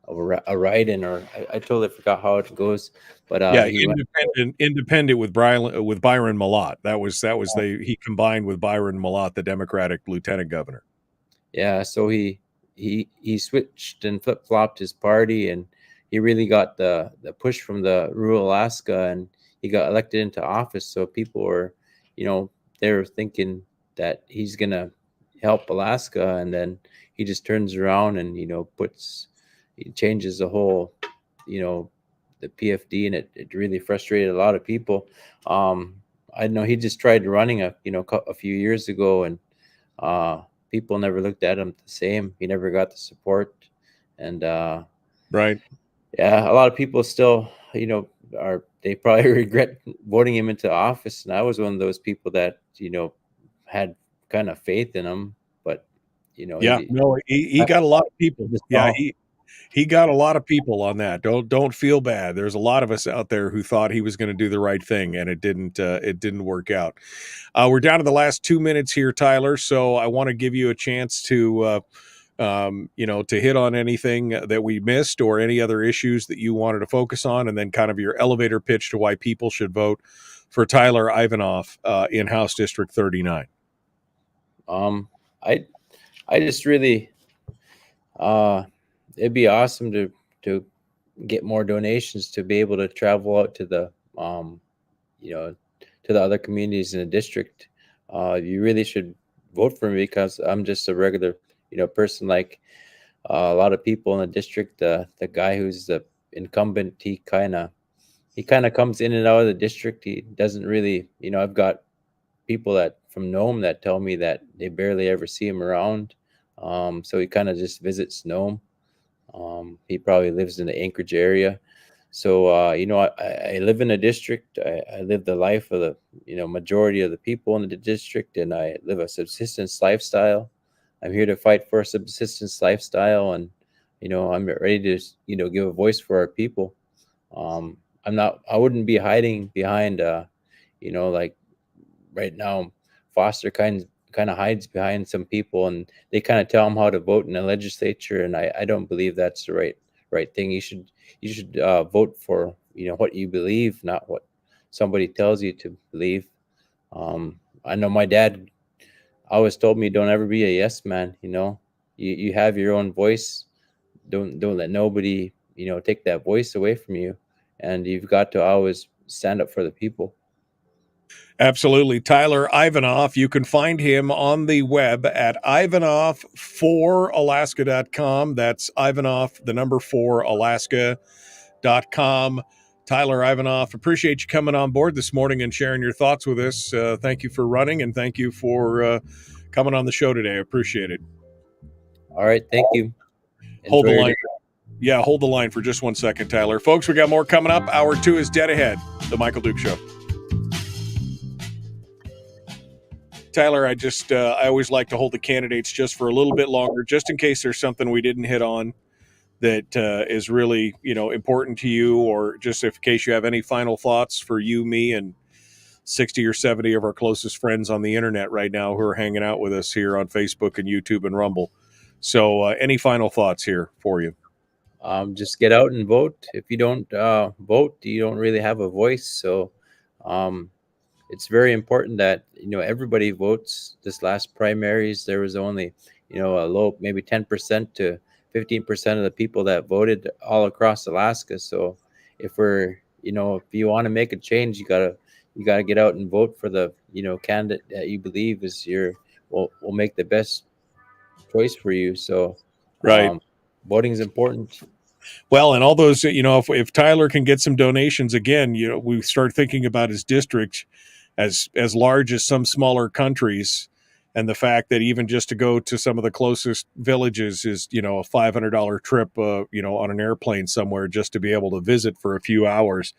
a write-in, or I totally forgot how it goes. But Yeah, he went. independent with Byron Malott. That was he combined with Byron Malott, the Democratic lieutenant governor. Yeah, so he switched and flip flopped his party, and he really got the push from the rural Alaska, and he got elected into office. So people were, they were thinking that he's gonna help Alaska, and then he just turns around and he changes the whole, you know, the PFD, and it really frustrated a lot of people. I know he just tried running a few years ago, and uh, people never looked at him the same. He never got the support, and Right. yeah, a lot of people still, they probably regret voting him into office. And I was one of those people that had kind of faith in him, but Yeah, no, he got a lot of people. Yeah, he got a lot of people on that. Don't feel bad. There's a lot of us out there who thought he was going to do the right thing, and it didn't work out. We're down to the last 2 minutes here, Tyler. So I want to give you a chance to to hit on anything that we missed or any other issues that you wanted to focus on, and then kind of your elevator pitch to why people should vote for Tyler Ivanoff in House District 39. I I just really it'd be awesome to get more donations to be able to travel out to the you know to the other communities in the district. You really should vote for me because I'm just a regular person like a lot of people in the district. The guy who's the incumbent, he kind of comes in and out of the district. He doesn't really, I've got people that from Nome that tell me that they barely ever see him around. So he kind of just visits Nome. He probably lives in the Anchorage area. So, I live in a district. I live the life of the, majority of the people in the district, and I live a subsistence lifestyle. I'm here to fight for a subsistence lifestyle, and, I'm ready to, give a voice for our people. I wouldn't be hiding behind, like right now, Foster kind of hides behind some people, and they kind of tell him how to vote in the legislature, and I don't believe that's the right thing. You should vote for what you believe, not what somebody tells you to believe. I know my dad always told me, don't ever be a yes man. You have your own voice. Don't let nobody take that voice away from you, and you've got to always stand up for the people. Absolutely. Tyler Ivanoff. You can find him on the web at Ivanoff4Alaska.com. That's Ivanoff, the number 4 Alaska.com. Tyler Ivanoff, appreciate you coming on board this morning and sharing your thoughts with us. Thank you for running, and thank you for coming on the show today. I appreciate it. All right. Thank you. Hold the Enjoy your line. day. Yeah, hold the line for just 1 second, Tyler. Folks, we got more coming up. Hour 2 is dead ahead. The Michael Duke Show. Tyler, I always like to hold the candidates just for a little bit longer, just in case there's something we didn't hit on that is really, important to you, or just in case you have any final thoughts for you, me, and 60 or 70 of our closest friends on the internet right now who are hanging out with us here on Facebook and YouTube and Rumble. So any final thoughts here for you? Just get out and vote. If you don't vote, you don't really have a voice. So it's very important that everybody votes. This last primaries, there was only a low, maybe 10% to 15% of the people that voted all across Alaska. So if if you want to make a change, you gotta get out and vote for the candidate that you believe will make the best choice for you. So Right. Voting is important. Well, and all those, if Tyler can get some donations again, we start thinking about his district as large as some smaller countries, and the fact that even just to go to some of the closest villages is, a $500 trip, on an airplane somewhere just to be able to visit for a few hours.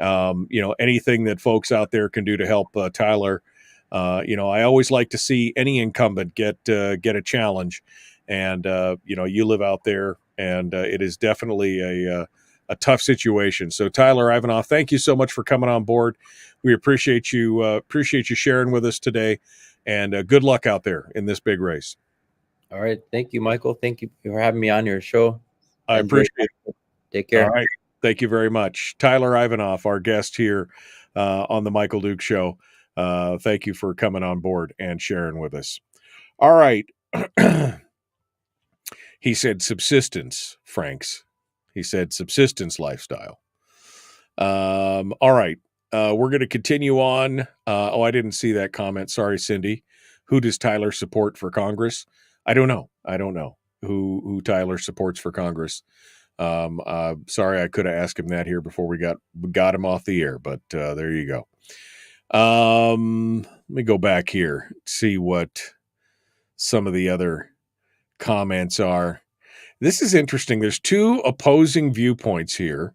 Anything that folks out there can do to help Tyler. I always like to see any incumbent get a challenge, and you live out there, and it is definitely a tough situation. So Tyler Ivanoff, thank you so much for coming on board. We appreciate you sharing with us today, and good luck out there in this big race. All right. Thank you, Michael. Thank you for having me on your show. I Enjoy. appreciate it. Take care. All right. Thank you very much. Tyler Ivanoff, our guest here on the Michael Duke Show. Thank you for coming on board and sharing with us. All right. He said subsistence, Franks. He said subsistence lifestyle. All right. We're going to continue on. I didn't see that comment. Sorry, Cindy. Who does Tyler support for Congress? I don't know who Tyler supports for Congress. Sorry, I could have asked him that here before we got him off the air, but there you go. Let me go back here, see what some of the other comments are. This is interesting. There's two opposing viewpoints here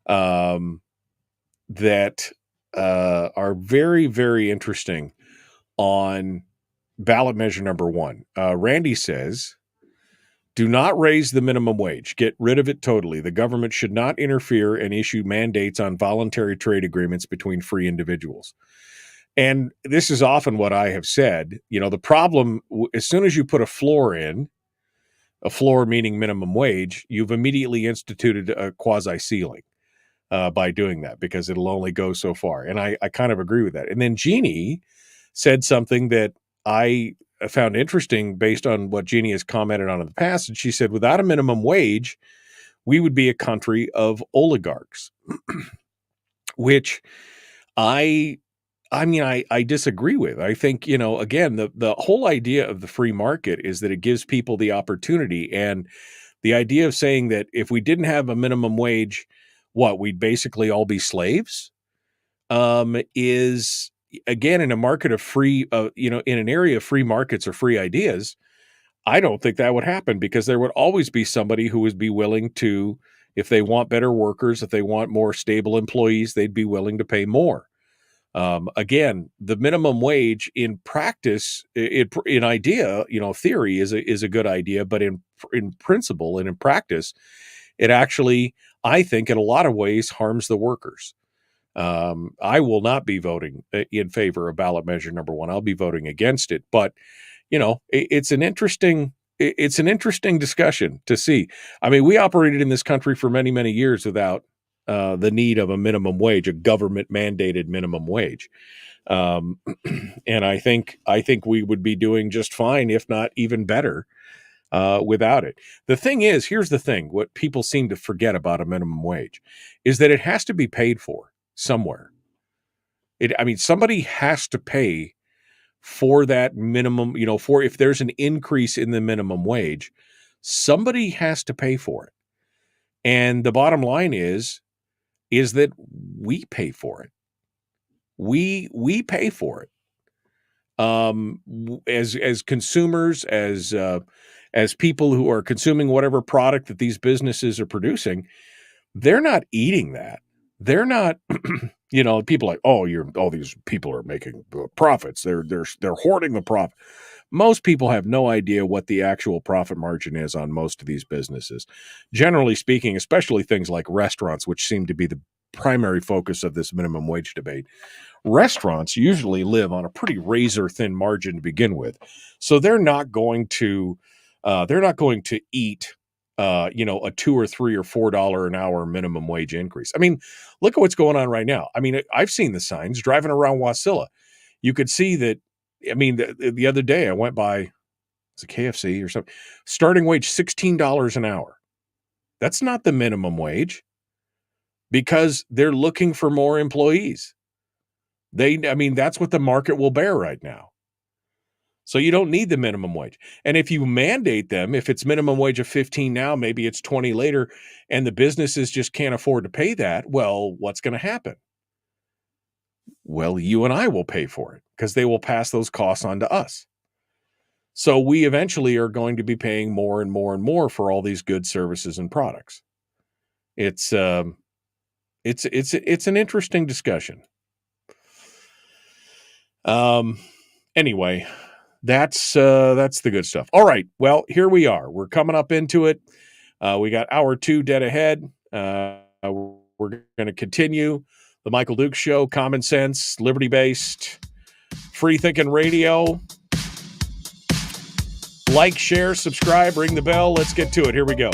that are very, very interesting on ballot measure number 1. Randy says, do not raise the minimum wage. Get rid of it totally. The government should not interfere and issue mandates on voluntary trade agreements between free individuals. And this is often what I have said. You know, the problem, as soon as you put a floor in, a floor meaning minimum wage, you've immediately instituted a quasi-ceiling by doing that, because it'll only go so far. And I kind of agree with that. And then Jeannie said something that I found interesting based on what Jeannie has commented on in the past. And she said, without a minimum wage, we would be a country of oligarchs, which I disagree with. I think, you know, again, the whole idea of the free market is that it gives people the opportunity. And the idea of saying that if we didn't have a minimum wage, we'd basically all be slaves, is, again, in a market of free, in an area of free markets or free ideas, I don't think that would happen, because there would always be somebody who would be willing to, if they want better workers, if they want more stable employees, they'd be willing to pay more. Again, the minimum wage in practice, in idea, theory is a good idea, but in principle and in practice, it actually, I think, in a lot of ways harms the workers. I will not be voting in favor of ballot measure number 1. I'll be voting against it. But, it's an interesting discussion to see. I mean, we operated in this country for many, many years without the need of a minimum wage, a government mandated minimum wage. And I think we would be doing just fine, if not even better, without it. The thing is, here's the thing, what people seem to forget about a minimum wage is that it has to be paid for somewhere. Somebody has to pay for that minimum, for if there's an increase in the minimum wage, somebody has to pay for it. And the bottom line is that we pay for it. We pay for it. As consumers, as people who are consuming whatever product that these businesses are producing, they're not eating that. They're not, people like, these people are making profits. They're hoarding the profit. Most people have no idea what the actual profit margin is on most of these businesses. Generally speaking, especially things like restaurants, which seem to be the primary focus of this minimum wage debate. Restaurants usually live on a pretty razor thin margin to begin with. So they're not going to eat a $2 or $3 or $4 an hour minimum wage increase. I mean, look at what's going on right now. I mean, I've seen the signs driving around Wasilla. You could see that. I mean, the other day I went by, it's a KFC or something, starting wage $16 an hour. That's not the minimum wage, because they're looking for more employees. That's what the market will bear right now. So you don't need the minimum wage. And if you mandate them, if it's minimum wage of 15 now, maybe it's 20 later, and the businesses just can't afford to pay that, well, what's going to happen? Well, you and I will pay for it, because they will pass those costs on to us. So we eventually are going to be paying more and more and more for all these goods, services, and products. It's an interesting discussion. Anyway, that's the good stuff. All right. Well, here we are. We're coming up into it. We got hour 2 dead ahead. We're going to continue the Michael Duke Show, common sense, liberty-based, free-thinking radio. Like, share, subscribe, ring the bell. Let's get to it. Here we go.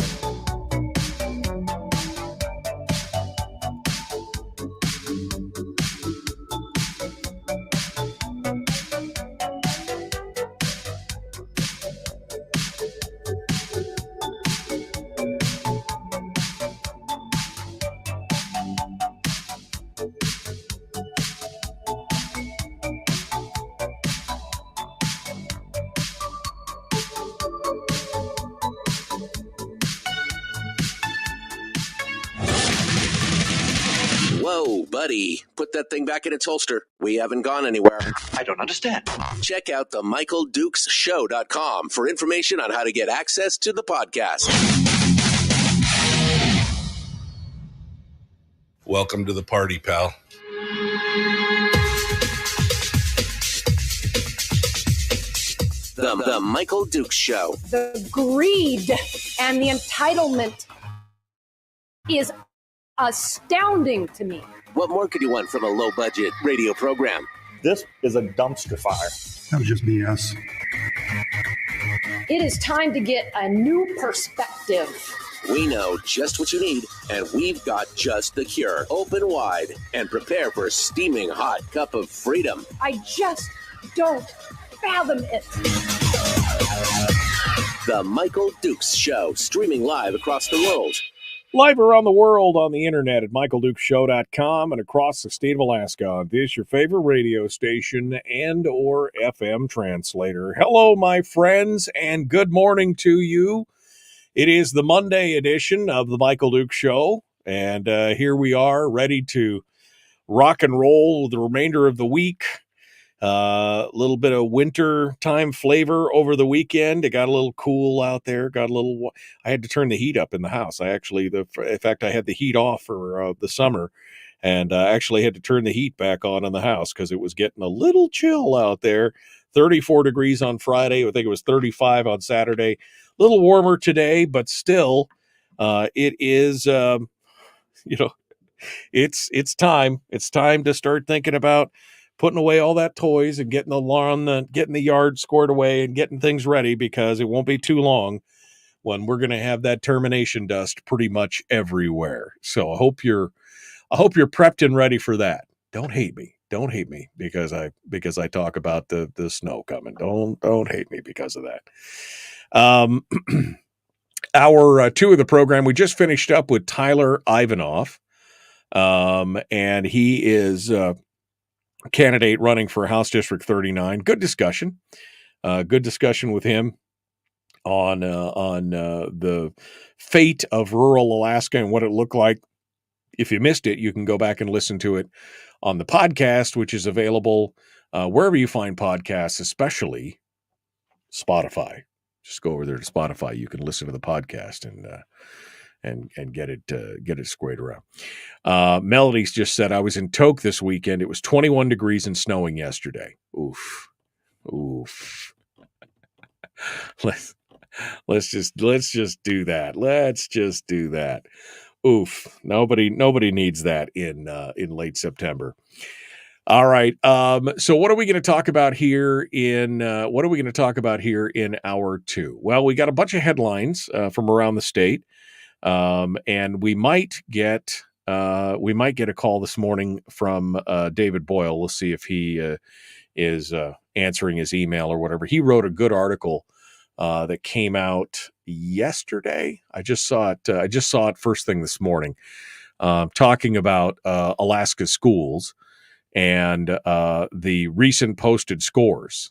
Buddy, put that thing back in its holster. We haven't gone anywhere. I don't understand. Check out the MichaelDukesShow.com for information on how to get access to the podcast. Welcome to the party, pal. The Michael Dukes Show. The greed and the entitlement is astounding to me. What more could you want from a low-budget radio program? This is a dumpster fire. That was just BS. It is time to get a new perspective. We know just what you need, and we've got just the cure. Open wide and prepare for a steaming hot cup of freedom. I just don't fathom it. The Michael Dukes Show, streaming live across the world. Live around the world on the internet at michaeldukeshow.com and across the state of Alaska on this, your favorite radio station and or FM translator. Hello, my friends, and good morning to you. It is the Monday edition of the Michael Dukes Show, and here we are ready to rock and roll the remainder of the week. A little bit of winter time flavor over the weekend. It got a little cool out there. I had to turn the heat up in the house. In fact, I had the heat off for the summer, and I actually had to turn the heat back on in the house because it was getting a little chill out there. 34 degrees on Friday. I think it was 35 on Saturday. A little warmer today, but still, it is, it's time. It's time to start thinking about putting away all that toys and getting the lawn, getting the yard scored away and getting things ready, because it won't be too long when we're going to have that termination dust pretty much everywhere. So I hope you're prepped and ready for that. Don't hate me because I talk about the snow coming. Don't hate me because of that. Hour 2 of the program, we just finished up with Tyler Ivanoff, and he is candidate running for House District 39. Good discussion with him on the fate of rural Alaska and what it looked like. If you missed it, you can go back and listen to it on the podcast, which is available wherever you find podcasts, especially Spotify. Just go over there to Spotify. You can listen to the podcast and get it squared around. Melody's just said, I was in Tok this weekend. It was 21 degrees and snowing yesterday. Oof. Let's just do that. Let's just do that. Oof. Nobody needs that in late September. All right. So what are we going to talk about here in hour 2? Well, we got a bunch of headlines from around the state. And we might get a call this morning from David Boyle. We'll see if he is answering his email or whatever. He wrote a good article that came out yesterday. I just saw it first thing this morning, talking about Alaska schools and the recent posted scores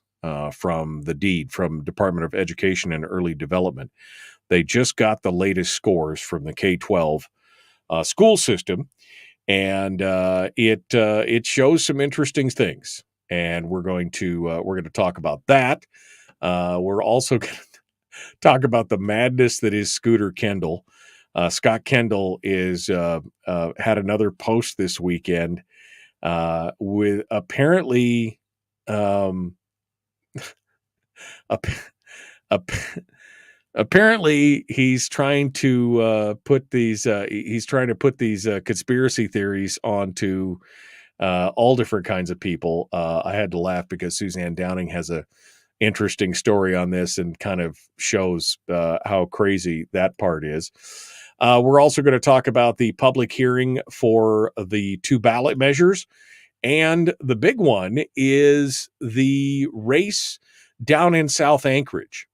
from the DEED, from Department of Education and Early Development. They just got the latest scores from the K-12 school system, and it shows some interesting things. And we're going to talk about that. We're also going to talk about the madness that is Scooter Kendall. Scott Kendall had another post this weekend with apparently apparently he's trying to put these conspiracy theories onto all different kinds of people. I had to laugh because Suzanne Downing has a interesting story on this and kind of shows how crazy that part is. We're also going to talk about the public hearing for the 2 ballot measures. And the big one is the race down in South Anchorage.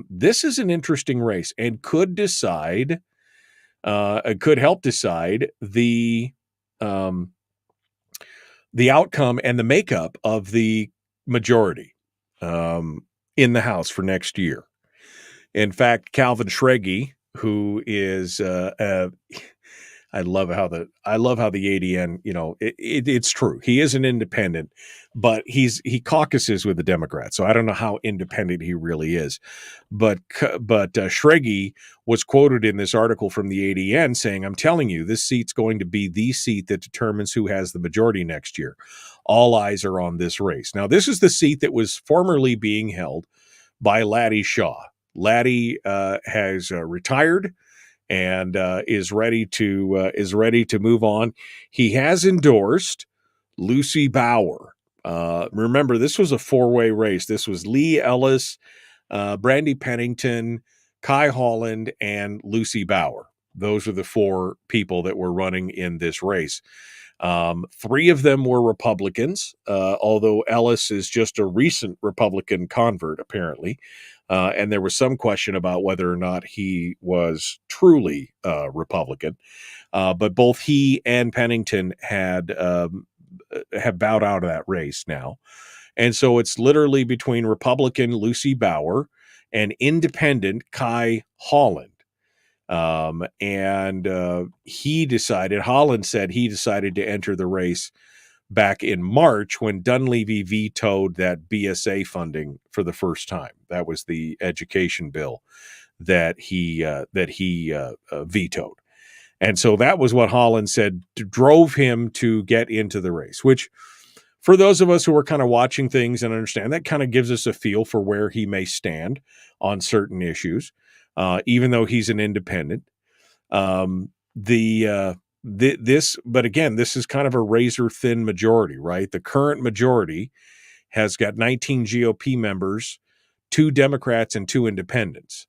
This is an interesting race and could help decide the outcome and the makeup of the majority in the House for next year. In fact, Calvin Schrage, who is I love how the ADN, it's true. He is an independent, but he caucuses with the Democrats. So I don't know how independent he really is. But Schrage was quoted in this article from the ADN saying, "I'm telling you, this seat's going to be the seat that determines who has the majority next year. All eyes are on this race." Now, this is the seat that was formerly being held by Laddie Shaw. Laddie has retired and is ready to move on. He has endorsed Lucy Bauer. Remember, this was a 4-way race. This was Lee Ellis, Brandy Pennington, Kai Holland, and Lucy Bauer. Those are the 4 people that were running in this race. 3 of them were Republicans, although Ellis is just a recent Republican convert, apparently. And there was some question about whether or not he was truly Republican. But both he and Pennington have bowed out of that race now. And so it's literally between Republican Lucy Bauer and independent Kai Holland. Holland said he decided to enter the race back in March when Dunleavy vetoed that BSA funding for the first time. That was the education bill that he vetoed. And so that was what Holland said drove him to get into the race, which for those of us who are kind of watching things and understand, that kind of gives us a feel for where he may stand on certain issues, even though he's an independent. But again, this is kind of a razor thin majority, right? The current majority has got 19 GOP members, 2 Democrats and 2 independents.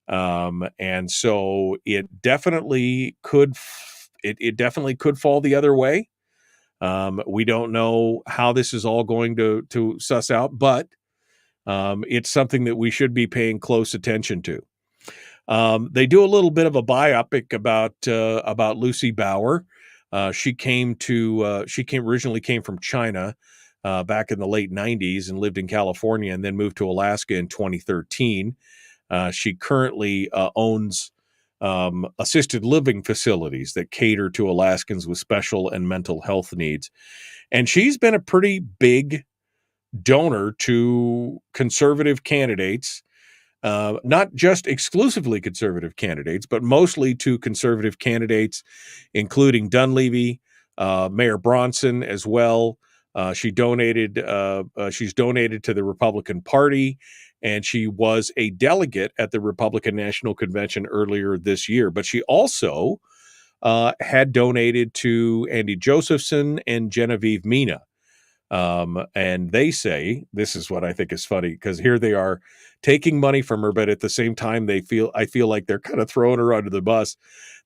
And so it definitely could fall the other way. We don't know how this is all going to suss out, but it's something that we should be paying close attention to. They do a little bit of a biopic about Lucy Bauer. She originally came from China back in the late 90s and lived in California and then moved to Alaska in 2013. She currently owns assisted living facilities that cater to Alaskans with special and mental health needs. And she's been a pretty big donor to conservative candidates. Not just exclusively conservative candidates, but mostly to conservative candidates, including Dunleavy, Mayor Bronson as well. She's donated to the Republican Party, and she was a delegate at the Republican National Convention earlier this year. But she also had donated to Andy Josephson and Genevieve Mina. And they say, this is what I think is funny, because here they are taking money from her, but at the same time, I feel like they're kind of throwing her under the bus.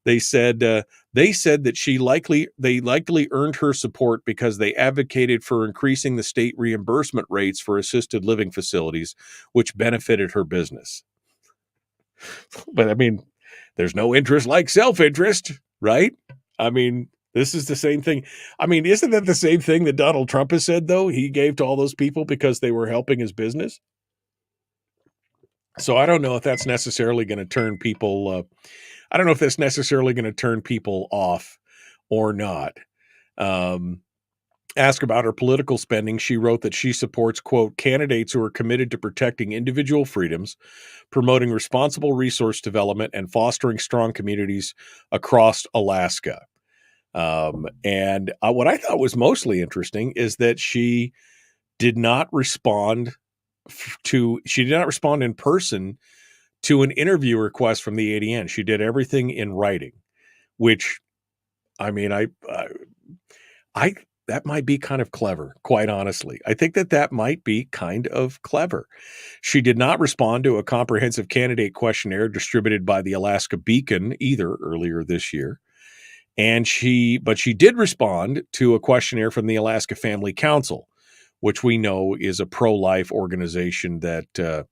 They said that they likely earned her support because they advocated for increasing the state reimbursement rates for assisted living facilities, which benefited her business. But I mean, there's no interest like self-interest, right? I mean, this is the same thing. I mean, isn't that the same thing that Donald Trump has said, though? He gave to all those people because they were helping his business. So I don't know if that's necessarily going to turn people. I don't know if that's necessarily going to turn people off or not. Ask about her political spending. She wrote that she supports, quote, candidates who are committed to protecting individual freedoms, promoting responsible resource development, and fostering strong communities across Alaska. And what I thought was mostly interesting is that she did not respond in person to an interview request from the ADN. She did everything in writing, which, I mean, I that might be kind of clever, quite honestly. I think that might be kind of clever. She did not respond to a comprehensive candidate questionnaire distributed by the Alaska Beacon either earlier this year. But she did respond to a questionnaire from the Alaska Family Council, which we know is a pro-life organization that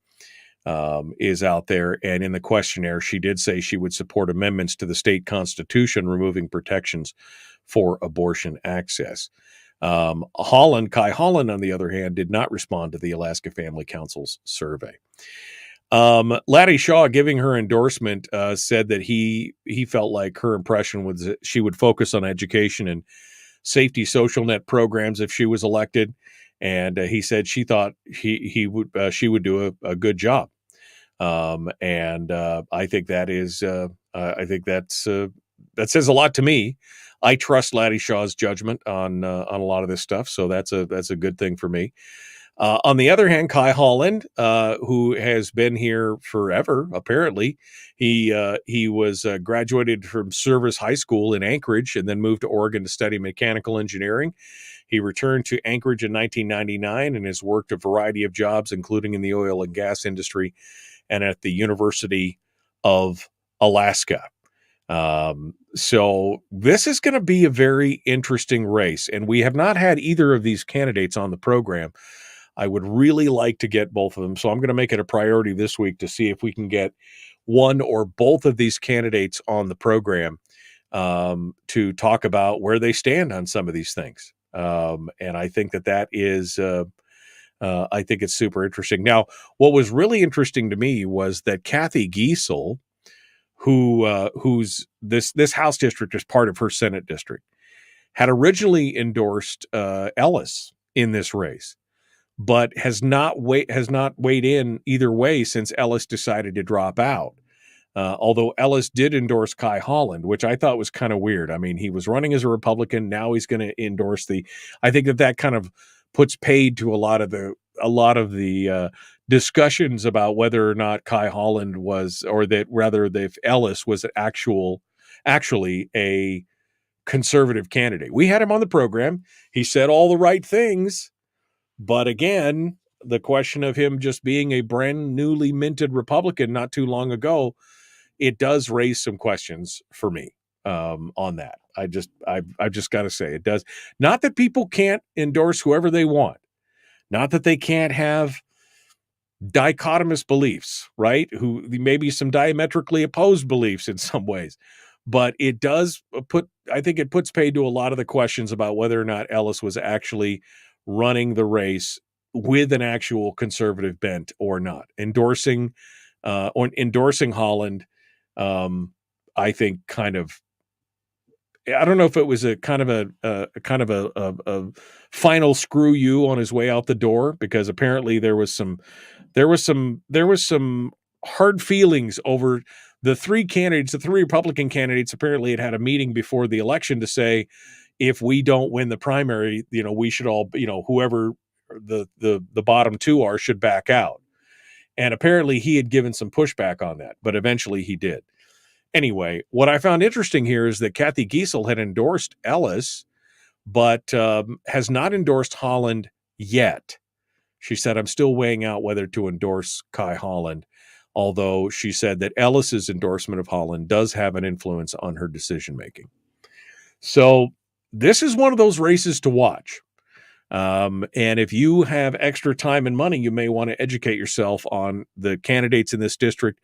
is out there. And in the questionnaire, she did say she would support amendments to the state constitution, removing protections for abortion access. Kai Holland, on the other hand, did not respond to the Alaska Family Council's survey. Laddie Shaw, giving her endorsement, said that he felt like her impression was that she would focus on education and safety social net programs if she was elected, and he said she thought she would do a good job. And I think that is that says a lot to me. I trust Laddie Shaw's judgment on a lot of this stuff, so that's a good thing for me. On the other hand, Kai Holland, who has been here forever, apparently, he was graduated from Service High School in Anchorage and then moved to Oregon to study mechanical engineering. He returned to Anchorage in 1999 and has worked a variety of jobs, including in the oil and gas industry and at the University of Alaska. So this is going to be a very interesting race, and we have not had either of these candidates on the program. I would really like to get both of them, so I'm going to make it a priority this week to see if we can get one or both of these candidates on the program to talk about where they stand on some of these things. And I think that is I think it's super interesting. Now, what was really interesting to me was that Kathy Giesel, who's this House district is part of her Senate district, had originally endorsed Ellis in this race, but has not weighed in either way since Ellis decided to drop out. Although Ellis did endorse Kai Holland, which I thought was kind of weird. I mean, he was running as a Republican. Now he's going to endorse I think that kind of puts paid to a lot of the discussions about whether or not Kai Holland if Ellis was actually a conservative candidate. We had him on the program. He said all the right things, but again, the question of him just being a brand newly minted Republican not too long ago, it does raise some questions for me on that. I've just got to say it does. Not that people can't endorse whoever they want. Not that they can't have dichotomous beliefs, right? Who maybe some diametrically opposed beliefs in some ways, but it does I think it puts paid to a lot of the questions about whether or not Ellis was actually running the race with an actual conservative bent or not. Endorsing Holland, I think I don't know if it was a kind of a final screw you on his way out the door, because apparently there was some hard feelings over the three Republican candidates. Apparently had a meeting before the election to say, if we don't win the primary, we should all, whoever the bottom two are should back out. And apparently he had given some pushback on that, but eventually he did. Anyway, what I found interesting here is that Kathy Giesel had endorsed Ellis, but has not endorsed Holland yet. She said, I'm still weighing out whether to endorse Kai Holland, although she said that Ellis's endorsement of Holland does have an influence on her decision-making. So this is one of those races to watch. And if you have extra time and money, you may want to educate yourself on the candidates in this district.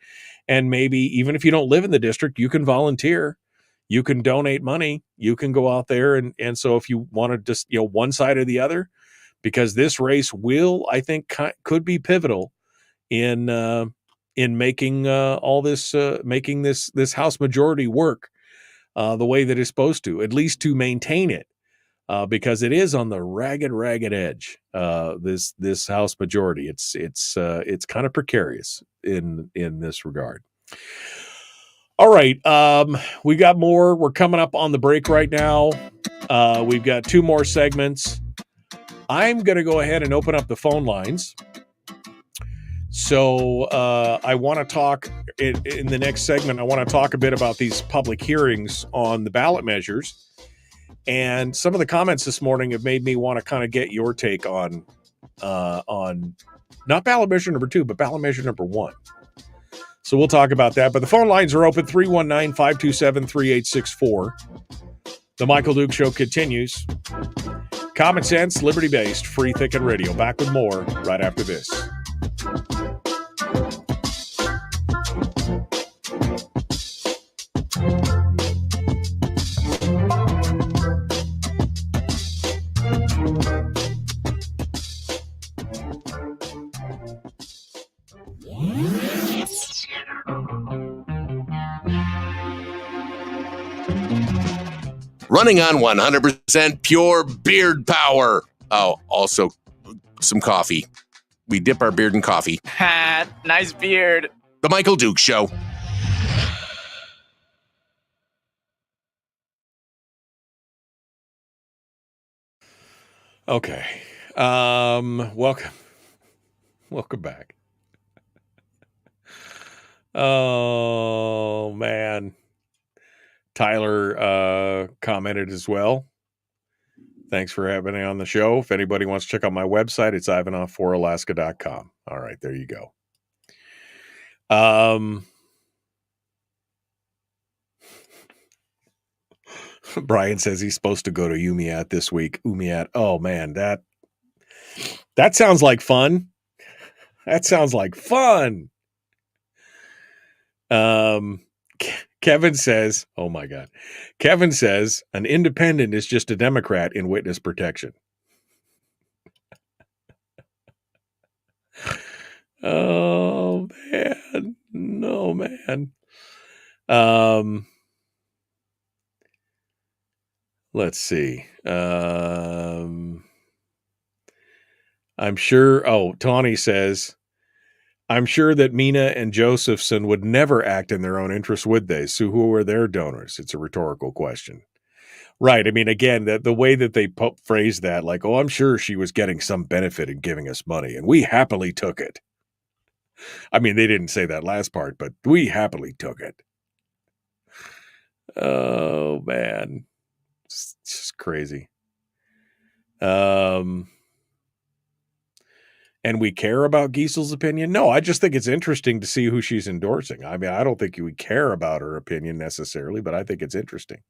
And maybe even if you don't live in the district, you can volunteer, you can donate money, you can go out there. And so if you want to just, one side or the other, because this race will, I think, could be pivotal in making all this, making this House majority work the way that it's supposed to, at least to maintain it. Because it is on the ragged edge. This House majority, it's kind of precarious in this regard. All right, we got more. We're coming up on the break right now. We've got two more segments. I'm going to go ahead and open up the phone lines. So I want to talk in the next segment. I want to talk a bit about these public hearings on the ballot measures. And some of the comments this morning have made me want to kind of get your take on not ballot measure number 2, but ballot measure number 1. So we'll talk about that. But the phone lines are open, 319-527-3864. The Michael Duke Show continues. Common sense, liberty-based, free thinking radio. Back with more right after this. running on 100% pure beard power. Oh, also some coffee. We dip our beard in coffee. Ha, nice beard. The Michael Duke Show. Okay. Welcome back. Oh man. Tyler commented as well. Thanks for having me on the show. If anybody wants to check out my website, it's ivanoff4alaska.com. All right, there you go. Brian says he's supposed to go to Umiat this week. Umiat. Oh man, that sounds like fun. That sounds like fun. Kevin says, oh my God. Kevin says an independent is just a Democrat in witness protection. Oh man. No, man. Let's see. I'm sure. Tawny says, I'm sure that Mina and Josephson would never act in their own interest, would they? So who are their donors? It's a rhetorical question. Right. I mean, again, the way that they phrase that, like, oh, I'm sure she was getting some benefit in giving us money, and we happily took it. I mean, they didn't say that last part, but we happily took it. Oh, man. It's just crazy. And we care about Giesel's opinion? No, I just think it's interesting to see who she's endorsing. I mean, I don't think you would care about her opinion necessarily, but I think it's interesting.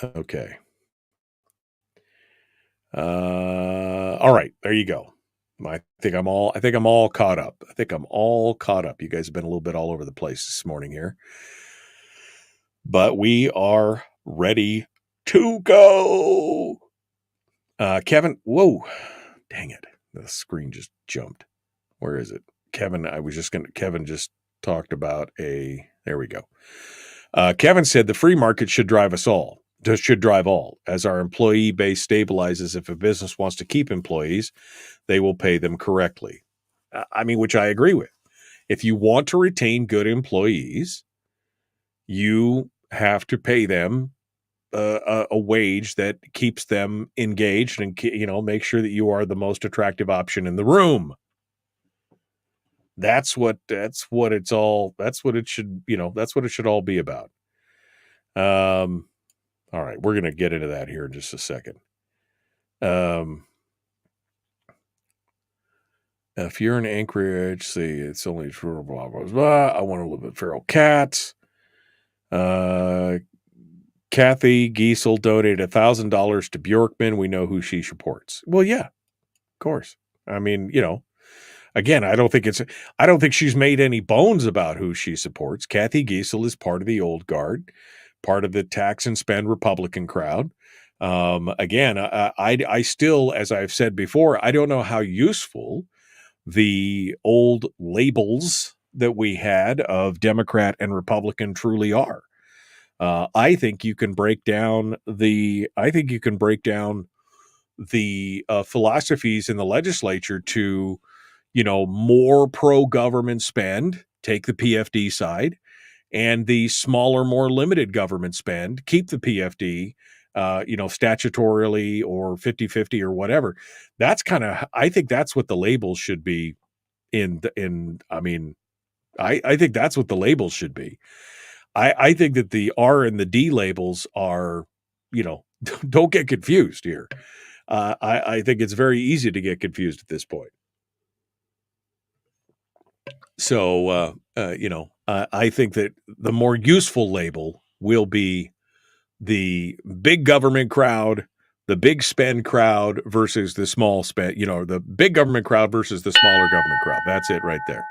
Okay. All right, there you go. I think I'm all caught up. You guys have been a little bit all over the place this morning here. But we are ready to go. Kevin, whoa, dang it. The screen just jumped. Where is it? Kevin just talked about there we go. Kevin said the free market should drive all. As our employee base stabilizes, if a business wants to keep employees, they will pay them correctly. I mean, which I agree with. If you want to retain good employees, you have to pay them a wage that keeps them engaged and, make sure that you are the most attractive option in the room. That's what it should all be about. All right, we're going to get into that here in just a second. If you're in Anchorage, see, it's only for blah, blah, blah. I want to live with feral cats. Kathy Giesel donated $1,000 to Bjorkman. We know who she supports. Well, yeah, of course. I mean, again, I don't think she's made any bones about who she supports. Kathy Giesel is part of the old guard, part of the tax and spend Republican crowd. Again, I still, as I've said before, I don't know how useful the old labels that we had of Democrat and Republican truly are. I think you can break down the philosophies in the legislature to, more pro-government spend, take the PFD side, and the smaller, more limited government spend, keep the PFD, statutorily or 50-50 or whatever. That's I think that's what the labels should be I think that's what the labels should be. I think that the R and the D labels are, don't get confused here. I think it's very easy to get confused at this point. So, I think that the more useful label will be the big government crowd, the big spend crowd versus the small spend, the big government crowd versus the smaller government crowd. That's it right there.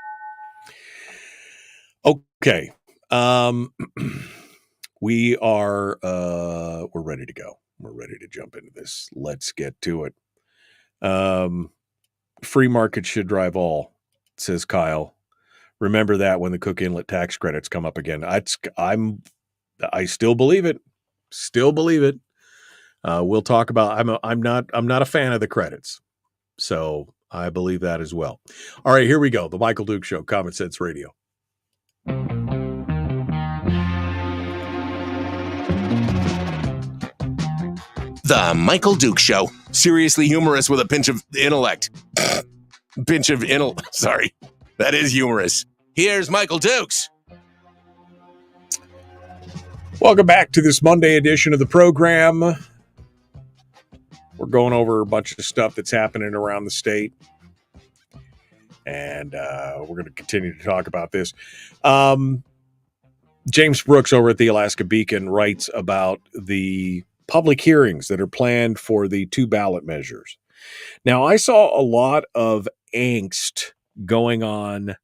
Okay. We're ready to go. We're ready to jump into this. Let's get to it. Free market should drive all, says Kyle. remember that when the Cook Inlet tax credits come up again. I still believe it. Still believe it. We'll talk about. I'm not a fan of the credits, so I believe that as well. All right, here we go. The Michael Duke Show, Common Sense Radio. The Michael Duke Show. Seriously humorous with a pinch of intellect. Sorry. That is humorous. Here's Michael Dukes. Welcome back to this Monday edition of the program. We're going over a bunch of stuff that's happening around the state. And we're going to continue to talk about this. James Brooks over at the Alaska Beacon writes about the public hearings that are planned for the 2 ballot measures. Now, I saw a lot of angst going on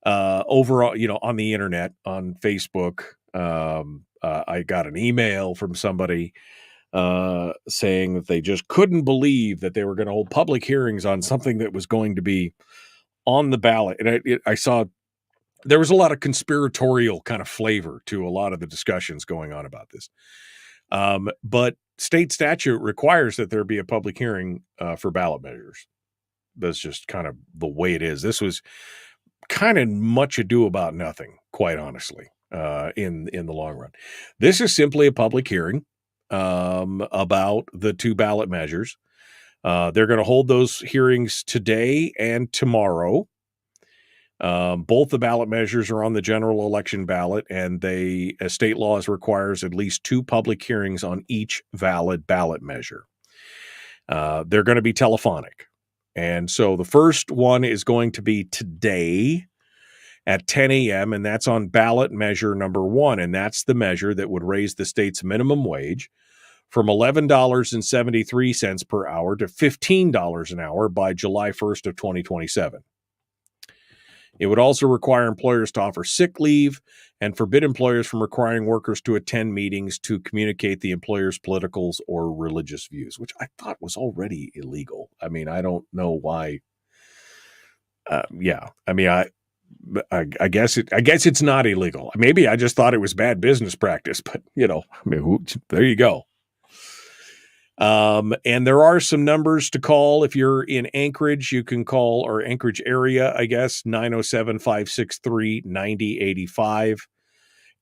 over, on the internet, on Facebook. I got an email from somebody saying that they just couldn't believe that they were going to hold public hearings on something that was going to be on the ballot. And I saw there was a lot of conspiratorial kind of flavor to a lot of the discussions going on about this. But state statute requires that there be a public hearing for ballot measures. That's just kind of the way it is. This was kind of much ado about nothing, quite honestly, in the long run. This is simply a public hearing about the 2 ballot measures. They're going to hold those hearings today and tomorrow. Both the ballot measures are on the general election ballot, and state laws requires at least 2 public hearings on each valid ballot measure. They're going to be telephonic. And so the first one is going to be today at 10 a.m., and that's on ballot measure number 1, and that's the measure that would raise the state's minimum wage from $11.73 per hour to $15 an hour by July 1st of 2027. It would also require employers to offer sick leave and forbid employers from requiring workers to attend meetings to communicate the employer's political or religious views, which I thought was already illegal. I mean, I don't know why. I guess it's not illegal. Maybe I just thought it was bad business practice, but there you go. And there are some numbers to call. If you're in Anchorage, you can call, or Anchorage area, I guess, 907-563-9085.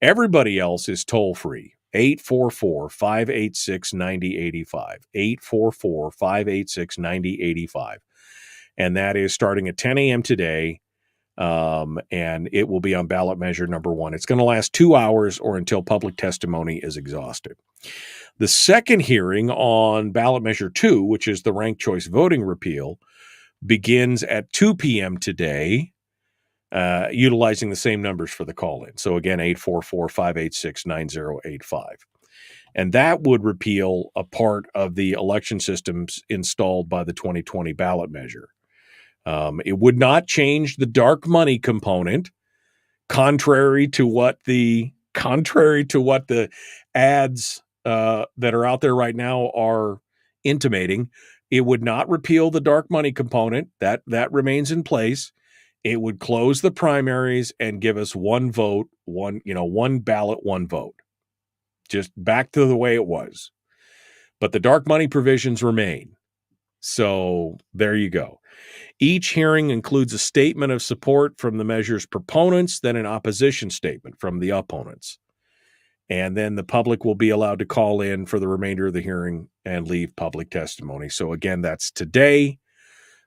Everybody else is toll free. 844-586-9085. 844-586-9085. And that is starting at 10 a.m. today. And it will be on ballot measure number 1. It's going to last 2 hours or until public testimony is exhausted. The second hearing on ballot measure 2, which is the ranked choice voting repeal, begins at 2 p.m. today, utilizing the same numbers for the call-in. So again, 844-586-9085. And that would repeal a part of the election systems installed by the 2020 ballot measure. It would not change the dark money component, contrary to what the ads that are out there right now are intimating. It would not repeal the dark money component. That remains in place. It would close the primaries and give us one vote, one ballot, one vote. Just back to the way it was. But the dark money provisions remain. So there you go. Each hearing includes a statement of support from the measure's proponents, then an opposition statement from the opponents. And then the public will be allowed to call in for the remainder of the hearing and leave public testimony. So again, that's today,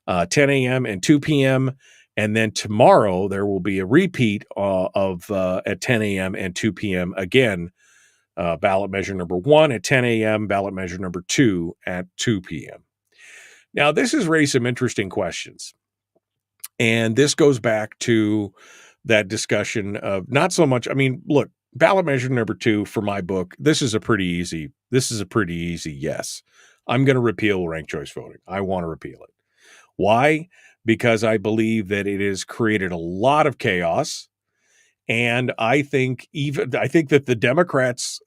10 a.m. and 2 p.m. And then tomorrow there will be a repeat of at 10 a.m. and 2 p.m. Again, ballot measure number 1 at 10 a.m., ballot measure number 2 at 2 p.m. Now, this has raised some interesting questions. And this goes back to that discussion of not so much, look, ballot measure number 2 for my book, this is a pretty easy yes. I'm going to repeal ranked choice voting. I want to repeal it. Why? Because I believe that it has created a lot of chaos. And I think that the Democrats'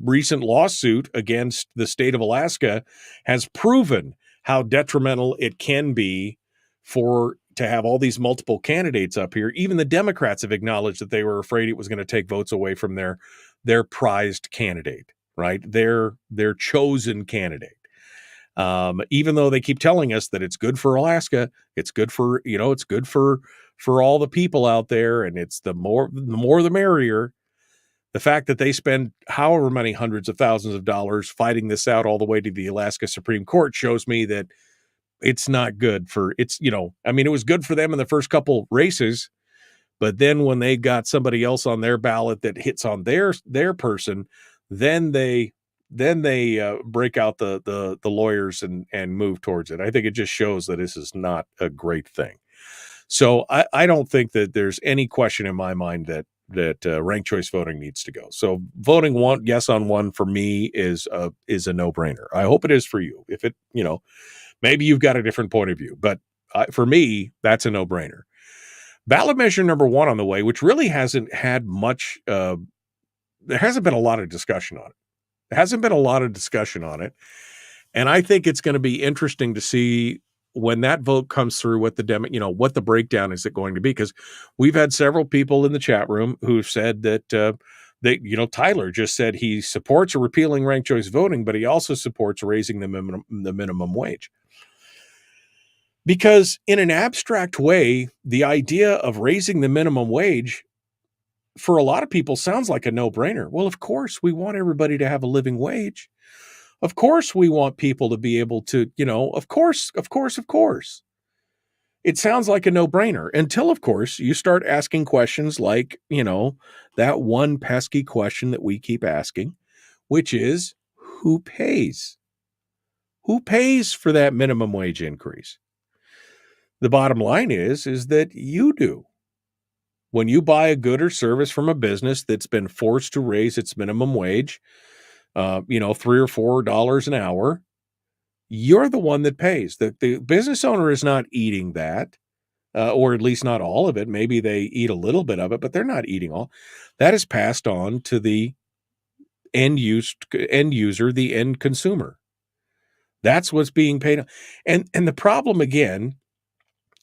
recent lawsuit against the state of Alaska has proven how detrimental it can be for to have all these multiple candidates up here. Even the Democrats have acknowledged that they were afraid it was going to take votes away from their prized candidate, right? Their chosen candidate. Even though they keep telling us that it's good for Alaska, it's good for, it's good for all the people out there, and it's the more the merrier. The fact that they spend however many hundreds of thousands of dollars fighting this out all the way to the Alaska Supreme Court shows me that it's not good for it was good for them in the first couple races, but then when they got somebody else on their ballot that hits on their person, then they break out the lawyers and move towards it. I think it just shows that this is not a great thing. So I don't think that there's any question in my mind that ranked choice voting needs to go. So voting yes on one for me is a no-brainer. I hope it is for you. If it, maybe you've got a different point of view, but for me, that's a no-brainer. Ballot measure number 1 on the way, which really hasn't had much, there hasn't been a lot of discussion on it. There hasn't been a lot of discussion on it. And I think it's going to be interesting to see when that vote comes through, what the breakdown is it going to be? Because we've had several people in the chat room who've said that Tyler just said he supports repealing ranked choice voting, but he also supports raising the minimum wage. Because in an abstract way, the idea of raising the minimum wage for a lot of people sounds like a no-brainer. Well, of course, we want everybody to have a living wage. Of course, we want people to be able to, of course. It sounds like a no-brainer until, of course, you start asking questions like, that one pesky question that we keep asking, which is, who pays? Who pays for that minimum wage increase? The bottom line is that you do. When you buy a good or service from a business that's been forced to raise its minimum wage, $3 or $4 an hour, you're the one that pays. The business owner is not eating that, or at least not all of it. Maybe they eat a little bit of it, but they're not eating all. That is passed on to the end user, the end consumer. That's what's being paid. And the problem, again,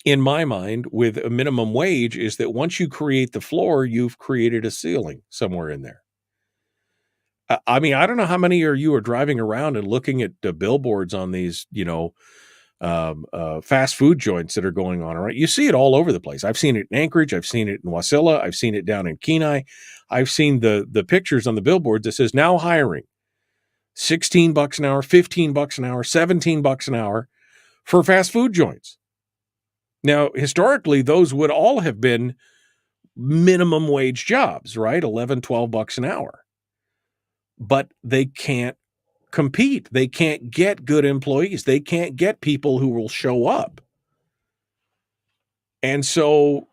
in my mind, with a minimum wage is that once you create the floor, you've created a ceiling somewhere in there. I mean, I don't know how many of you are driving around and looking at the billboards on these, fast food joints that are going on. Right, you see it all over the place. I've seen it in Anchorage. I've seen it in Wasilla. I've seen it down in Kenai. I've seen the pictures on the billboard that says now hiring, $16 an hour, $15 an hour, $17 an hour for fast food joints. Now, historically, those would all have been minimum wage jobs, right? $11, $12 an hour. But they can't compete. They can't get good employees. They can't get people who will show up. And so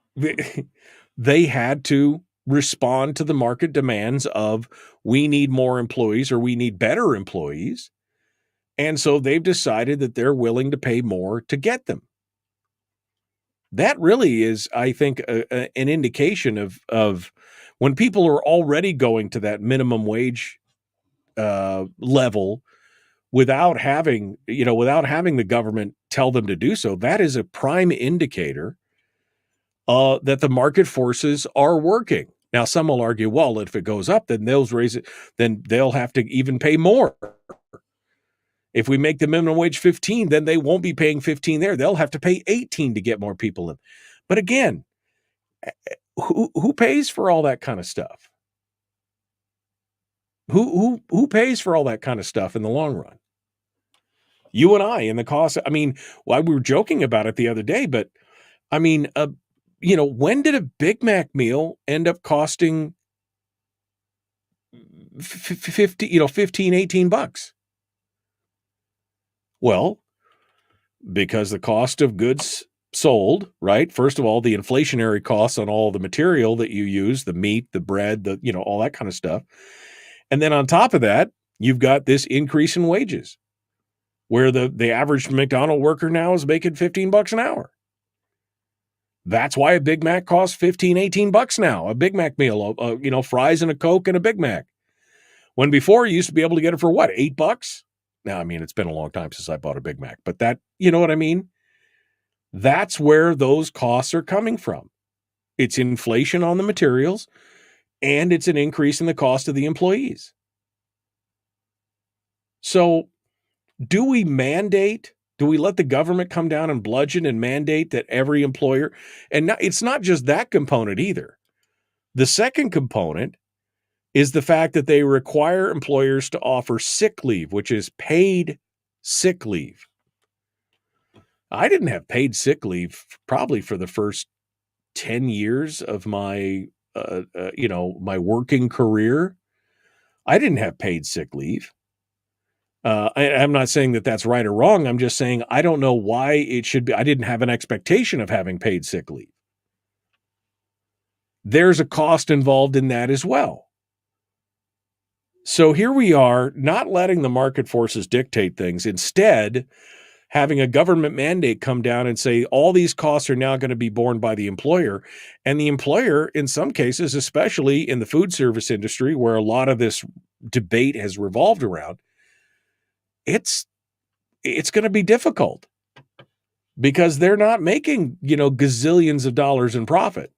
they had to respond to the market demands of we need more employees or we need better employees. And so they've decided that they're willing to pay more to get them. That really is, I think, an indication of when people are already going to that minimum wage level without having the government tell them to do so. That is a prime indicator that the market forces are working. Now, some will argue, well, if it goes up, then they'll raise it, then they'll have to even pay more. If we make the minimum wage 15, then they won't be paying 15 there. They'll have to pay 18 to get more people in. But again, who pays for all that kind of stuff? Who pays for all that kind of stuff in the long run? You and I, in the cost. I mean, we were joking about it the other day, but I mean, when did a Big Mac meal end up costing $15, $18? Well, because the cost of goods sold, right? First of all, the inflationary costs on all the material that you use, the meat, the bread, all that kind of stuff. And then on top of that, you've got this increase in wages where the average McDonald's worker now is making $15 an hour. That's why a Big Mac costs $15, $18 now. A Big Mac meal, fries and a Coke and a Big Mac. When before you used to be able to get it for what, $8? Now, I mean, it's been a long time since I bought a Big Mac, but that, you know what I mean? That's where those costs are coming from. It's inflation on the materials, and it's an increase in the cost of the employees. So do we let the government come down and bludgeon and mandate that every employer, and it's not just that component either. The second component is the fact that they require employers to offer sick leave, which is paid sick leave. I didn't have paid sick leave probably for the first 10 years of my, my working career. I didn't have paid sick leave. I'm not saying that that's right or wrong. I'm just saying I don't know why it should be. I didn't have an expectation of having paid sick leave. There's a cost involved in that as well. So here we are, not letting the market forces dictate things. Instead, having a government mandate come down and say all these costs are now going to be borne by the employer. And the employer, in some cases, especially in the food service industry, where a lot of this debate has revolved around, it's going to be difficult because they're not making, gazillions of dollars in profit.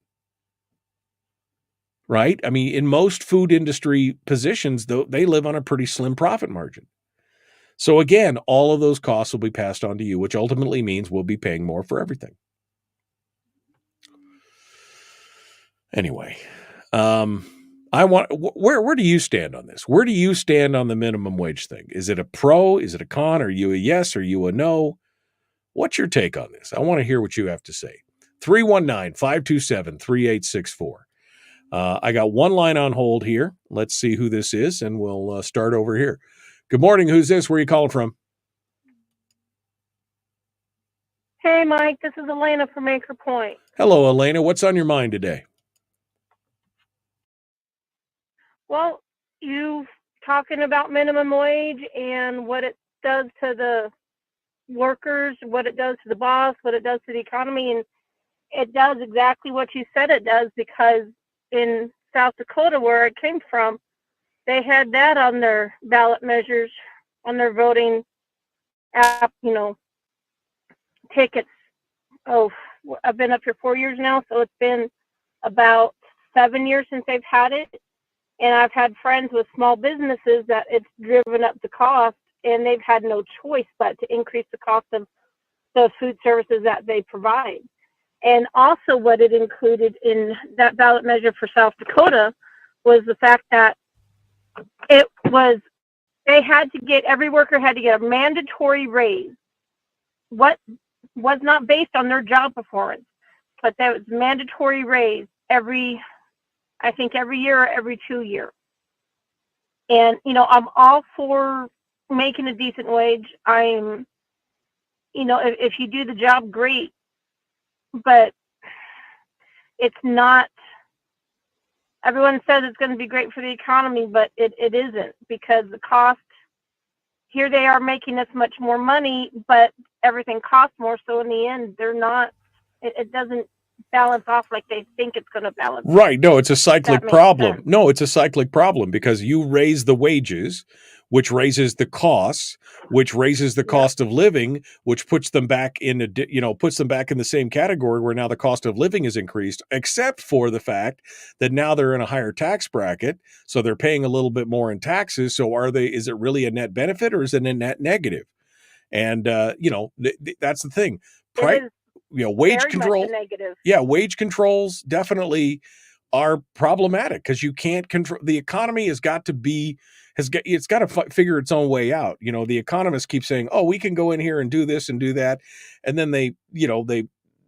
Right? I mean, in most food industry positions, though, they live on a pretty slim profit margin. So again, all of those costs will be passed on to you, which ultimately means we'll be paying more for everything. Anyway, where do you stand on this? Where do you stand on the minimum wage thing? Is it a pro? Is it a con? Are you a yes? Are you a no? What's your take on this? I want to hear what you have to say. 319-527-3864. I got one line on hold here. Let's see who this is, and we'll start over here. Good morning. Who's this? Where are you calling from? Hey, Mike. This is Elena from Anchor Point. Hello, Elena. What's on your mind today? Well, you talking about minimum wage and what it does to the workers, what it does to the boss, what it does to the economy, and it does exactly what you said it does, because in South Dakota, where it came from, they had that on their ballot measures, on their voting app, tickets. Oh, I've been up here 4 years now, so it's been about 7 years since they've had it. And I've had friends with small businesses that it's driven up the cost, and they've had no choice but to increase the cost of the food services that they provide. And also what it included in that ballot measure for South Dakota was the fact that every worker had to get a mandatory raise. What was not based on their job performance, but that was mandatory raise every year or every 2 years. And, I'm all for making a decent wage. If you do the job, great. But it's not, everyone says it's going to be great for the economy, but it isn't, because the cost, here they are making this much more money, but everything costs more. So in the end, it doesn't balance off like they think it's going to balance. Right. No, it's a cyclic problem. Sense. No, it's a cyclic problem because you raise the wages, which raises the costs, which raises the cost of living, which puts them back in the same category where now the cost of living is increased, except for the fact that now they're in a higher tax bracket, so they're paying a little bit more in taxes. So is it really a net benefit or is it a net negative? And that's the thing. Wage control. Yeah, wage controls definitely are problematic because you can't control. The economy it's got to figure its own way out. The economists keep saying, "Oh, we can go in here and do this and do that," and then they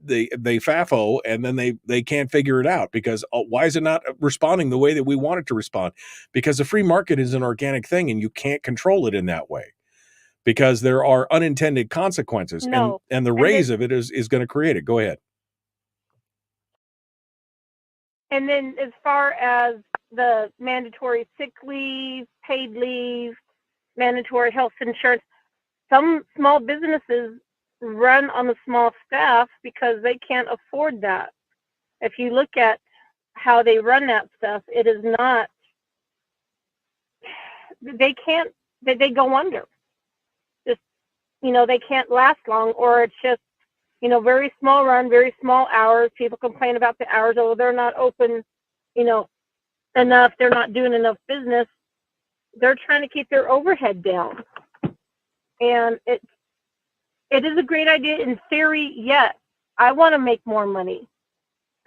FAFO, and then they can't figure it out because why is it not responding the way that we want it to respond? Because the free market is an organic thing, and you can't control it in that way. Because there are unintended consequences, and the raise of it is going to create it. Go ahead. And then as far as the mandatory sick leave, paid leave, mandatory health insurance, some small businesses run on a small staff because they can't afford that. If you look at how they run that stuff, it is not, they go under. They can't last long, or it's just very small run, very small hours. People complain about the hours. Oh, they're not open, enough. They're not doing enough business. They're trying to keep their overhead down. And it is a great idea in theory. Yes, I want to make more money.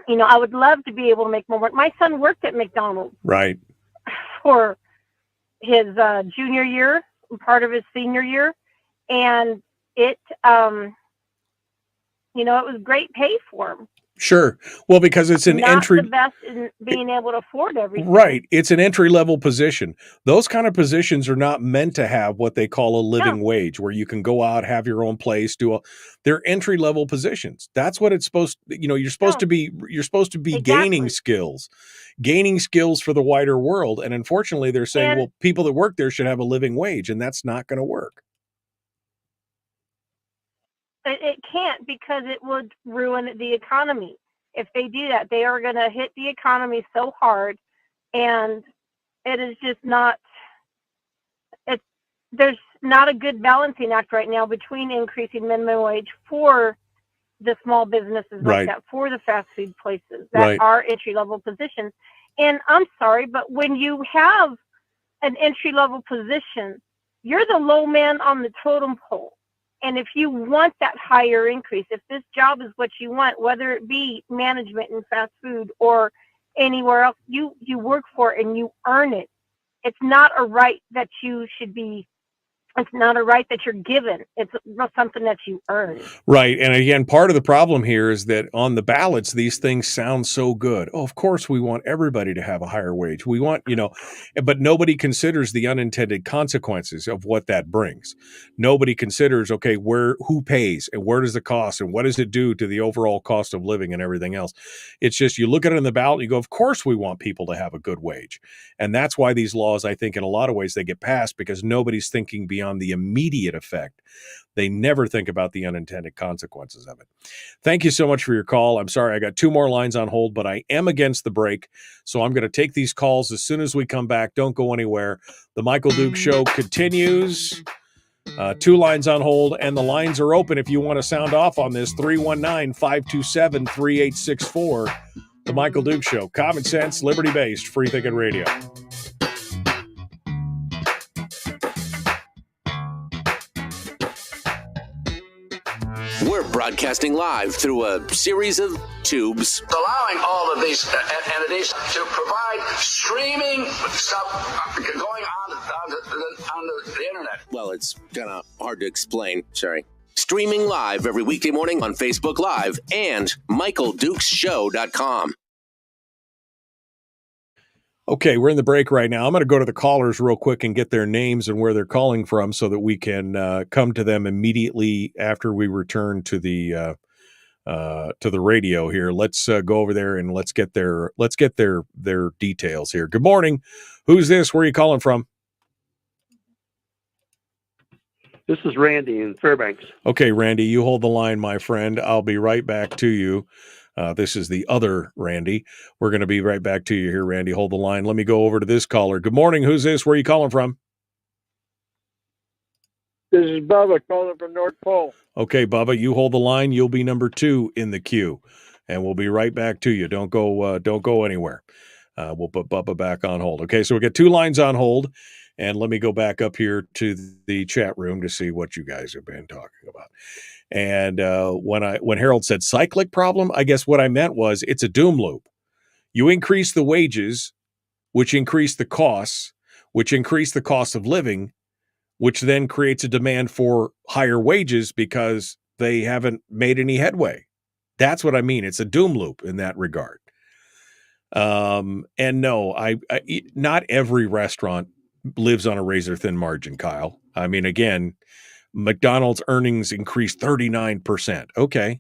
I would love to be able to make more money. My son worked at McDonald's Right. for his junior year, part of his senior year, and it it was great pay for him. Sure. Well, because it's an Not entry. the best in being able to afford everything. Right. It's an entry level position. Those kind of positions are not meant to have what they call a living wage, where you can go out, have your own place, they're entry level positions. That's what it's supposed, you're supposed to be Exactly. gaining skills for the wider world. And unfortunately, they're saying, well, people that work there should have a living wage, and that's not going to work. It can't, because it would ruin the economy. If they do that, they are going to hit the economy so hard, and it is just not. There's not a good balancing act right now between increasing minimum wage for the small businesses like that, for the fast food places that are entry level positions. And I'm sorry, but when you have an entry level position, you're the low man on the totem pole. And if you want that higher increase, if this job is what you want, whether it be management in fast food or anywhere else, you work for it and you earn it. It's not a right that you should be. It's not a right that you're given. It's something that you earn. Right. And again, part of the problem here is that on the ballots, these things sound so good. Oh, of course, we want everybody to have a higher wage. We want, but nobody considers the unintended consequences of what that brings. Nobody considers, okay, who pays and where does it cost and what does it do to the overall cost of living and everything else. It's just, you look at it in the ballot and you go, of course, we want people to have a good wage. And that's why these laws, I think in a lot of ways, they get passed, because nobody's thinking beyond the immediate effect. They never think about the unintended consequences of it. Thank you so much for your call. I'm sorry, I got 2 more lines on hold, but I am against the break, so I'm going to take these calls as soon as we come back. Don't go anywhere. The Michael Duke Show continues. 2 lines on hold, and the lines are open if you want to sound off on this. 319-527-3864. The Michael Duke Show. Common sense, liberty-based, free-thinking radio. We're broadcasting live through a series of tubes, allowing all of these entities to provide streaming stuff going on the internet. Well, it's kind of hard to explain. Sorry. Streaming live every weekday morning on Facebook Live and MichaelDukesShow.com. Okay, we're in the break right now. I'm going to go to the callers real quick and get their names and where they're calling from so that we can come to them immediately after we return to the radio here. Let's go over there and let's get their details here. Good morning. Who's this? Where are you calling from? This is Randy in Fairbanks. Okay, Randy, you hold the line, my friend. I'll be right back to you. This is the other Randy. We're going to be right back to you here, Randy. Hold the line. Let me go over to this caller. Good morning. Who's this? Where are you calling from? This is Bubba calling from North Pole. Okay, Bubba, you hold the line. You'll be number 2 in the queue, and we'll be right back to you. Don't go anywhere. We'll put Bubba back on hold. Okay, so we got 2 lines on hold, and let me go back up here to the chat room to see what you guys have been talking about. And when Harold said cyclic problem, I guess what I meant was it's a doom loop. You increase the wages, which increase the costs, which increase the cost of living, which then creates a demand for higher wages because they haven't made any headway. That's what I mean. It's a doom loop in that regard. And no, I not every restaurant lives on a razor thin margin, Kyle. I mean, again, McDonald's earnings increased 39%. Okay.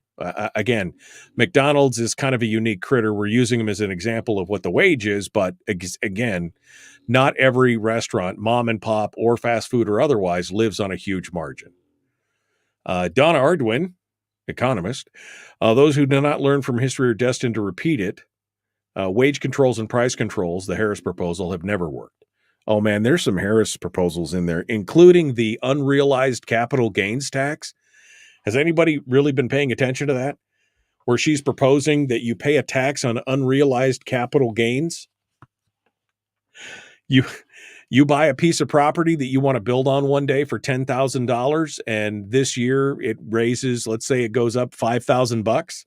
Again, McDonald's is kind of a unique critter. We're using them as an example of what the wage is, but again, not every restaurant, mom and pop or fast food or otherwise, lives on a huge margin. Donna Ardwin, economist, those who do not learn from history are destined to repeat it. Wage controls and price controls, the Harris proposal, have never worked. Oh, man, there's some Harris proposals in there, including the unrealized capital gains tax. Has anybody really been paying attention to that? Where she's proposing that you pay a tax on unrealized capital gains? You buy a piece of property that you want to build on one day for $10,000, and this year it raises, let's say it goes up $5,000.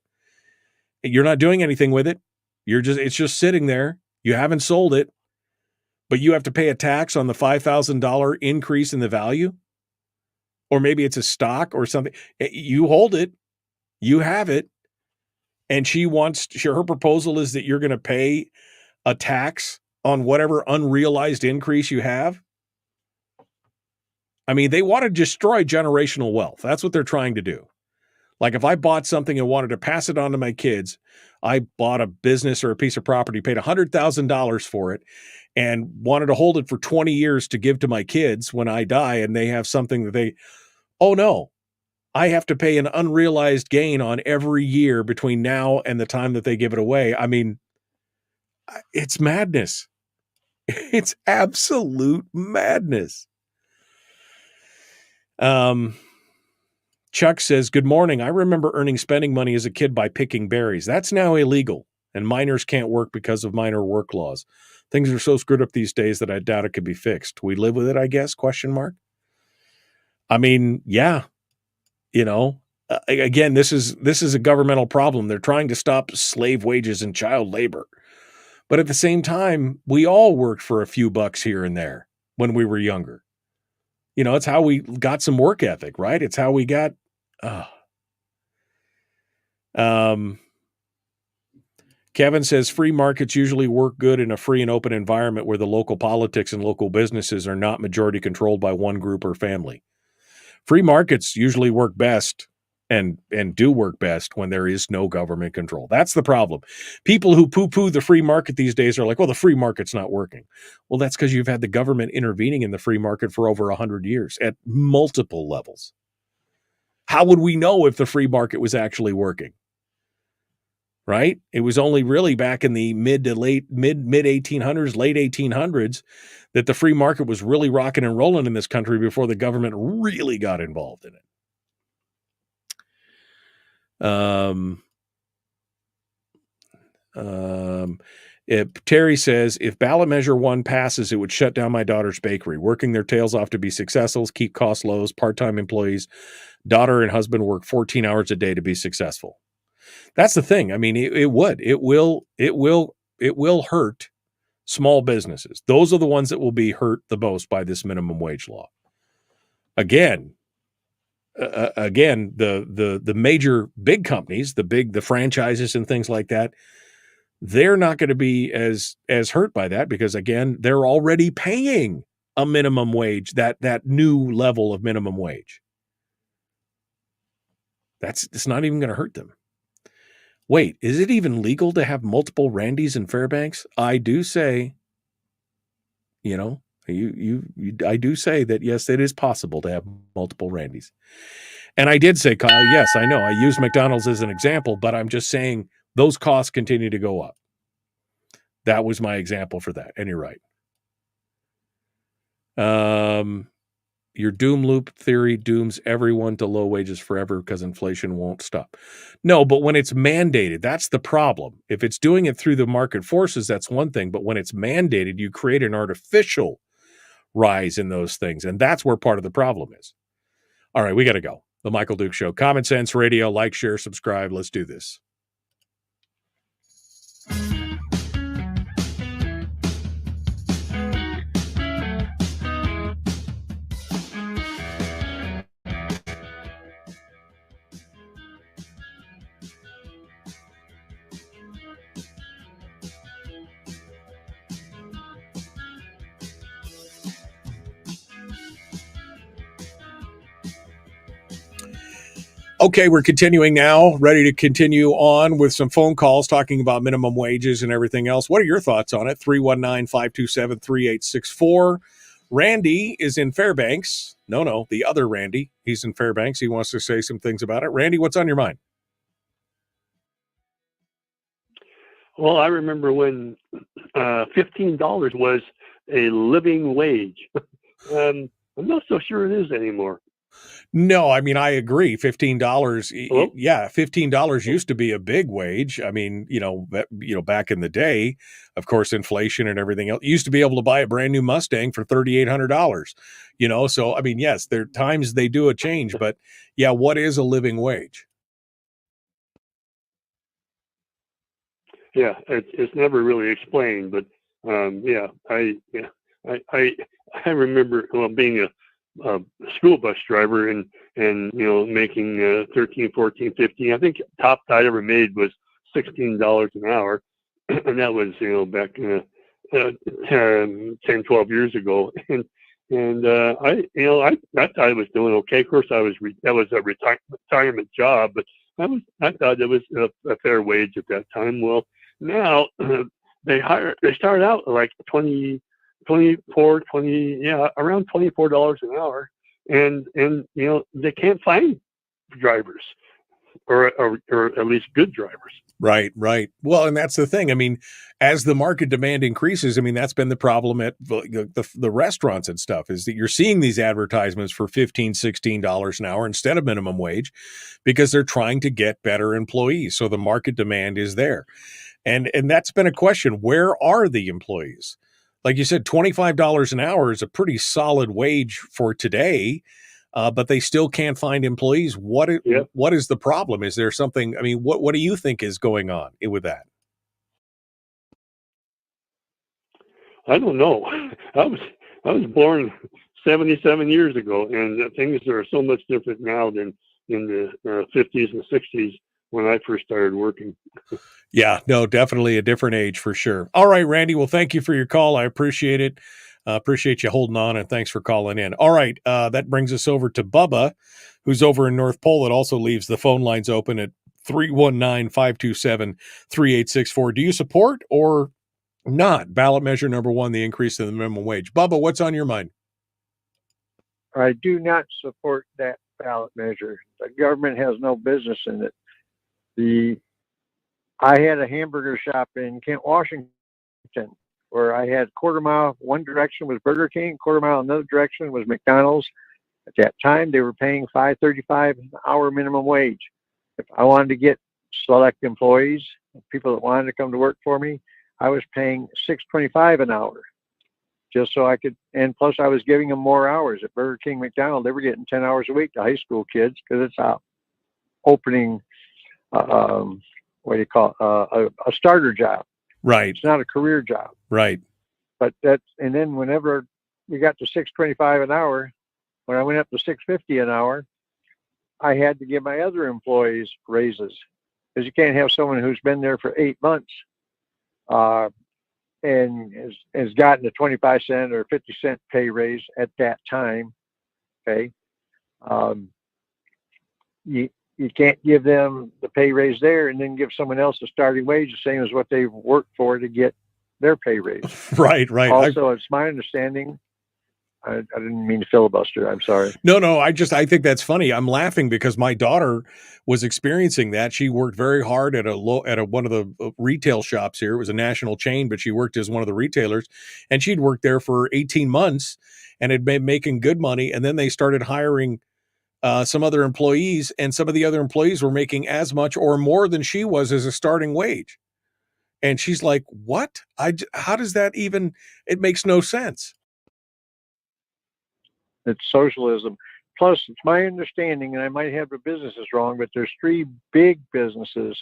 You're not doing anything with it. It's just sitting there. You haven't sold it, but you have to pay a tax on the $5,000 increase in the value. Or maybe it's a stock or something. You hold it, you have it, and her proposal is that you're going to pay a tax on whatever unrealized increase you have. I mean, they want to destroy generational wealth. That's what they're trying to do. Like if I bought something and wanted to pass it on to my kids, I bought a business or a piece of property, paid $100,000 for it, and wanted to hold it for 20 years to give to my kids when I die, and they have something that oh no, I have to pay an unrealized gain on every year between now and the time that they give it away. I mean, it's madness. It's absolute madness. Chuck says, good morning. I remember earning spending money as a kid by picking berries. That's now illegal, and minors can't work because of minor work laws. Things are so screwed up these days that I doubt it could be fixed. We live with it, I guess, ? I mean, yeah, again, this is a governmental problem. They're trying to stop slave wages and child labor. But at the same time, we all worked for a few bucks here and there when we were younger. It's how we got some work ethic, right? It's how we got. Kevin says free markets usually work good in a free and open environment where the local politics and local businesses are not majority controlled by one group or family. Free markets usually work best and do work best when there is no government control. That's the problem. People who poo-poo the free market these days are like, well, the free market's not working. Well, that's because you've had the government intervening in the free market for over 100 years at multiple levels. How would we know if the free market was actually working? Right? It was only really back in the mid 1800s, late 1800s, that the free market was really rocking and rolling in this country before the government really got involved in it. Terry says, if ballot measure 1 passes, it would shut down my daughter's bakery, working their tails off to be successful, keep costs low, part-time employees. Daughter and husband work 14 hours a day to be successful. That's the thing. I mean, it will hurt small businesses. Those are the ones that will be hurt the most by this minimum wage law. Again, the major big companies, the franchises and things like that, they're not going to be as hurt by that because, again, they're already paying a minimum wage, that new level of minimum wage. It's not even going to hurt them. Wait, is it even legal to have multiple Randys in Fairbanks? I do say, I do say that, yes, it is possible to have multiple Randys. And I did say, Kyle, yes, I know. I used McDonald's as an example, but I'm just saying those costs continue to go up. That was my example for that. And you're right. Your doom loop theory dooms everyone to low wages forever because inflation won't stop. No, but when it's mandated, that's the problem. If it's doing it through the market forces, that's one thing. But when it's mandated, you create an artificial rise in those things. And that's where part of the problem is. All right, we got to go. The Michael Duke Show. Common Sense Radio. Like, share, subscribe. Let's do this. Okay, we're continuing now, ready to continue on with some phone calls talking about minimum wages and everything else. What are your thoughts on it? 319-527-3864. Randy is in Fairbanks. No, the other Randy. He's in Fairbanks. He wants to say some things about it. Randy, what's on your mind? Well, I remember when $15 was a living wage. I'm not so sure it is anymore. No, I mean, I agree. $15. Hello? Yeah, $15 used to be a big wage. I mean, back in the day, of course, inflation and everything else. You used to be able to buy a brand new Mustang for $3,800. So I mean, yes, there are times they do a change, but yeah, what is a living wage? Yeah, it's never really explained, but I remember being a school bus driver and making 13, 14, 15. I think top I ever made was $16 an hour, and that was back 10, 12 years ago. And I thought I was doing okay. Of course, that was a retirement job, but I thought it was a fair wage at that time. Well, now they start out like 20, 24, 20, around $24 an hour, and they can't find drivers or at least good drivers. Right. Well, and that's the thing. I mean, as the market demand increases, I mean, that's been the problem at the restaurants and stuff, is that you're seeing these advertisements for $15, $16 an hour instead of minimum wage because they're trying to get better employees. So the market demand is there. And that's been a question. Where are the employees? Like you said, $25 an hour is a pretty solid wage for today. But they still can't find employees. What is the problem? Is there something? I mean, what do you think is going on with that? I don't know. I was born 77 years ago, and things are so much different now than in the 50s and 60s when I first started working. Yeah, no, definitely a different age for sure. All right, Randy. Well, thank you for your call. I appreciate it. Appreciate you holding on, and thanks for calling in. All right, that brings us over to Bubba, who's over in North Pole. It also leaves the phone lines open at 319-527-3864. Do you support or not ballot measure number 1, the increase in the minimum wage? Bubba, what's on your mind? I do not support that ballot measure. The government has no business in it. I had a hamburger shop in Kent, Washington, where I had quarter mile one direction was Burger King, quarter mile another direction was McDonald's. At that time, they were paying $5.35 an hour minimum wage. If I wanted to get select employees, people that wanted to come to work for me, I was paying $6.25 an hour, just so I could. And plus, I was giving them more hours. At Burger King, McDonald's, they were getting 10 hours a week to high school kids because it's a opening. What do you call it? A starter job. Right. It's not a career job. Right. But and then whenever we got to $6.25 an hour, when I went up to $6.50 an hour, I had to give my other employees raises, because you can't have someone who's been there for 8 months and has gotten a 25-cent or 50-cent pay raise at that time. Okay. You can't give them the pay raise there and then give someone else a starting wage the same as what they've worked for to get their pay raise. Right. Also, it's my understanding. I didn't mean to filibuster. I'm sorry. No. I think that's funny. I'm laughing because my daughter was experiencing that. She worked very hard at one of the retail shops here. It was a national chain, but she worked as one of the retailers, and she'd worked there for 18 months and had been making good money. And then they started hiring some other employees, and some of the other employees were making as much or more than she was as a starting wage. And she's like, what? How does that even, it makes no sense. It's socialism. Plus, it's my understanding, and I might have the businesses wrong, but there's 3 big businesses.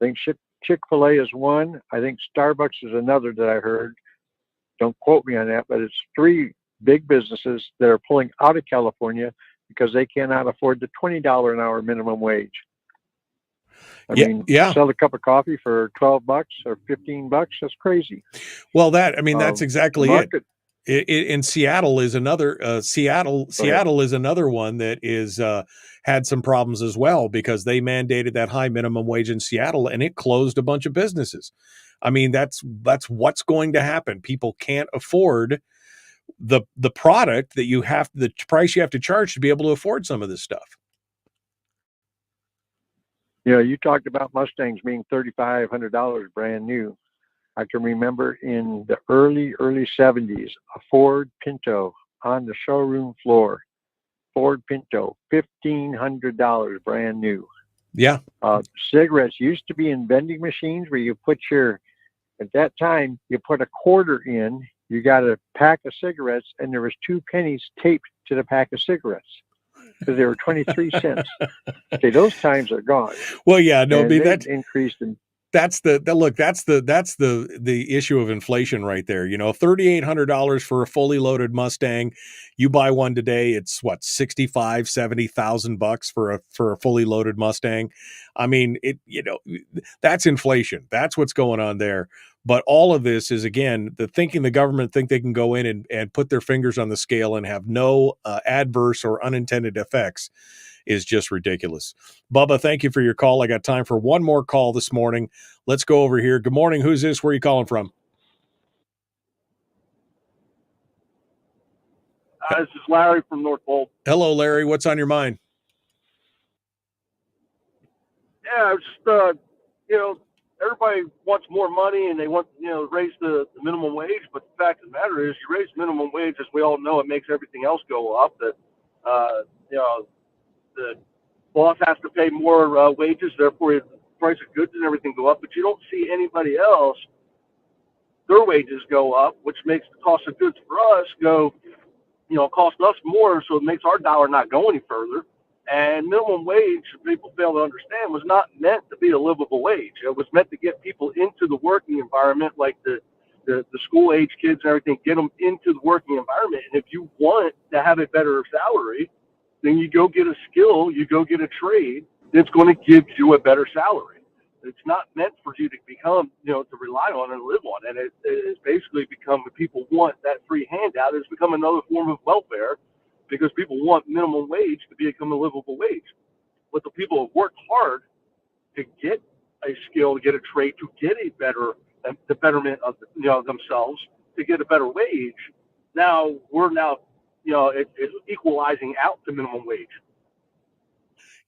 I think Chick-fil-A is one. I think Starbucks is another that I heard. Don't quote me on that, but it's 3 big businesses that are pulling out of California because they cannot afford the $20 an hour minimum wage. I mean, sell a cup of coffee for $12 or $15. That's crazy. Well, that's exactly it. In Seattle is another. Seattle is another one that is had some problems as well because they mandated that high minimum wage in Seattle and it closed a bunch of businesses. I mean, that's what's going to happen. People can't afford the product that the price you have to charge to be able to afford some of this stuff. You talked about Mustangs being $3,500 brand new. I can remember in the early 70s, a Ford Pinto on the showroom floor, Ford Pinto, $1,500 brand new. Yeah. Cigarettes used to be in vending machines where you put at that time, you put a quarter in, you got a pack of cigarettes, and there was 2 pennies taped to the pack of cigarettes because they were 23 cents. Okay, those times are gone. Well, yeah, no, and that increased in. That's the issue of inflation right there. $3,800 for a fully loaded Mustang. You buy one today, it's what, 65, 70,000 bucks for a fully loaded Mustang. I mean, that's inflation. That's what's going on there. But all of this is, again, the government think they can go in and put their fingers on the scale and have no adverse or unintended effects is just ridiculous. Bubba, thank you for your call. I got time for one more call this morning. Let's go over here. Good morning. Who's this? Where are you calling from? This is Larry from North Bolt. Hello, Larry. What's on your mind? Yeah, it's just, everybody wants more money and they want, raise the minimum wage. But the fact of the matter is, you raise minimum wage, as we all know, it makes everything else go up. The boss has to pay more wages, therefore the price of goods and everything go up. But you don't see anybody else, their wages go up, which makes the cost of goods for us go, cost us more, so it makes our dollar not go any further. And minimum wage, people fail to understand, was not meant to be a livable wage. It was meant to get people into the working environment, like the school-age kids and everything, get them into the working environment. And if you want to have a better salary, then you go get a skill, you go get a trade that's going to give you a better salary. It's not meant for you to become, to rely on and live on. And it's basically become, if people want that free handout, it's become another form of welfare because people want minimum wage to become a livable wage. But the people have worked hard to get a skill, to get a trade, to get the betterment of themselves, to get a better wage. Now it's equalizing out the minimum wage.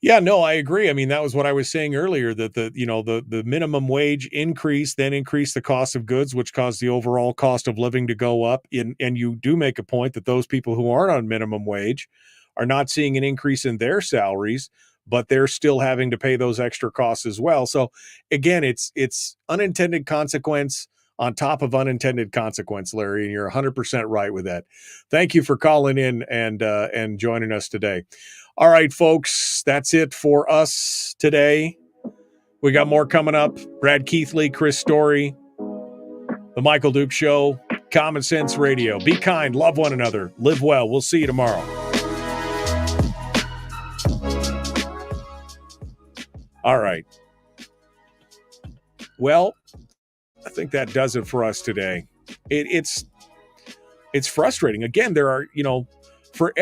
Yeah, no, I agree. I mean, that was what I was saying earlier, that the minimum wage increase, then increased the cost of goods, which caused the overall cost of living to go up. And you do make a point that those people who aren't on minimum wage are not seeing an increase in their salaries, but they're still having to pay those extra costs as well. So again, it's unintended consequence on top of unintended consequence, Larry, and you're 100% right with that. Thank you for calling in and joining us today. All right, folks, that's it for us today. We got more coming up. Brad Keithley, Chris Story, The Michael Duke Show, Common Sense Radio. Be kind, love one another, live well. We'll see you tomorrow. All right. Well, I think that does it for us today. It's frustrating. Again, there are, for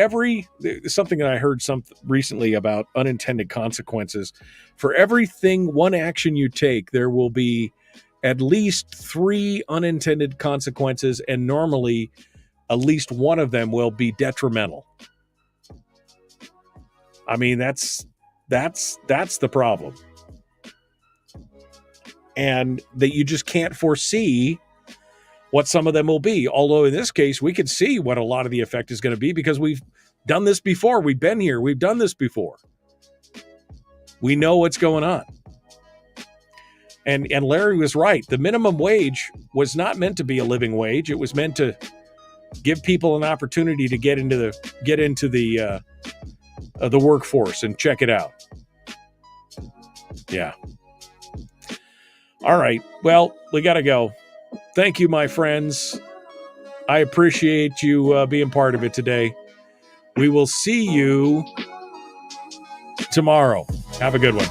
something that I heard recently about unintended consequences, for everything, one action you take, there will be at least 3 unintended consequences, and normally at least one of them will be detrimental. I mean, that's the problem. And that you just can't foresee what some of them will be. Although in this case, we could see what a lot of the effect is going to be because we've done this before. We've been here. We've done this before. We know what's going on. And Larry was right. The minimum wage was not meant to be a living wage. It was meant to give people an opportunity to get into the workforce and check it out. Yeah. All right. Well, we got to go. Thank you, my friends. I appreciate you being part of it today. We will see you tomorrow. Have a good one.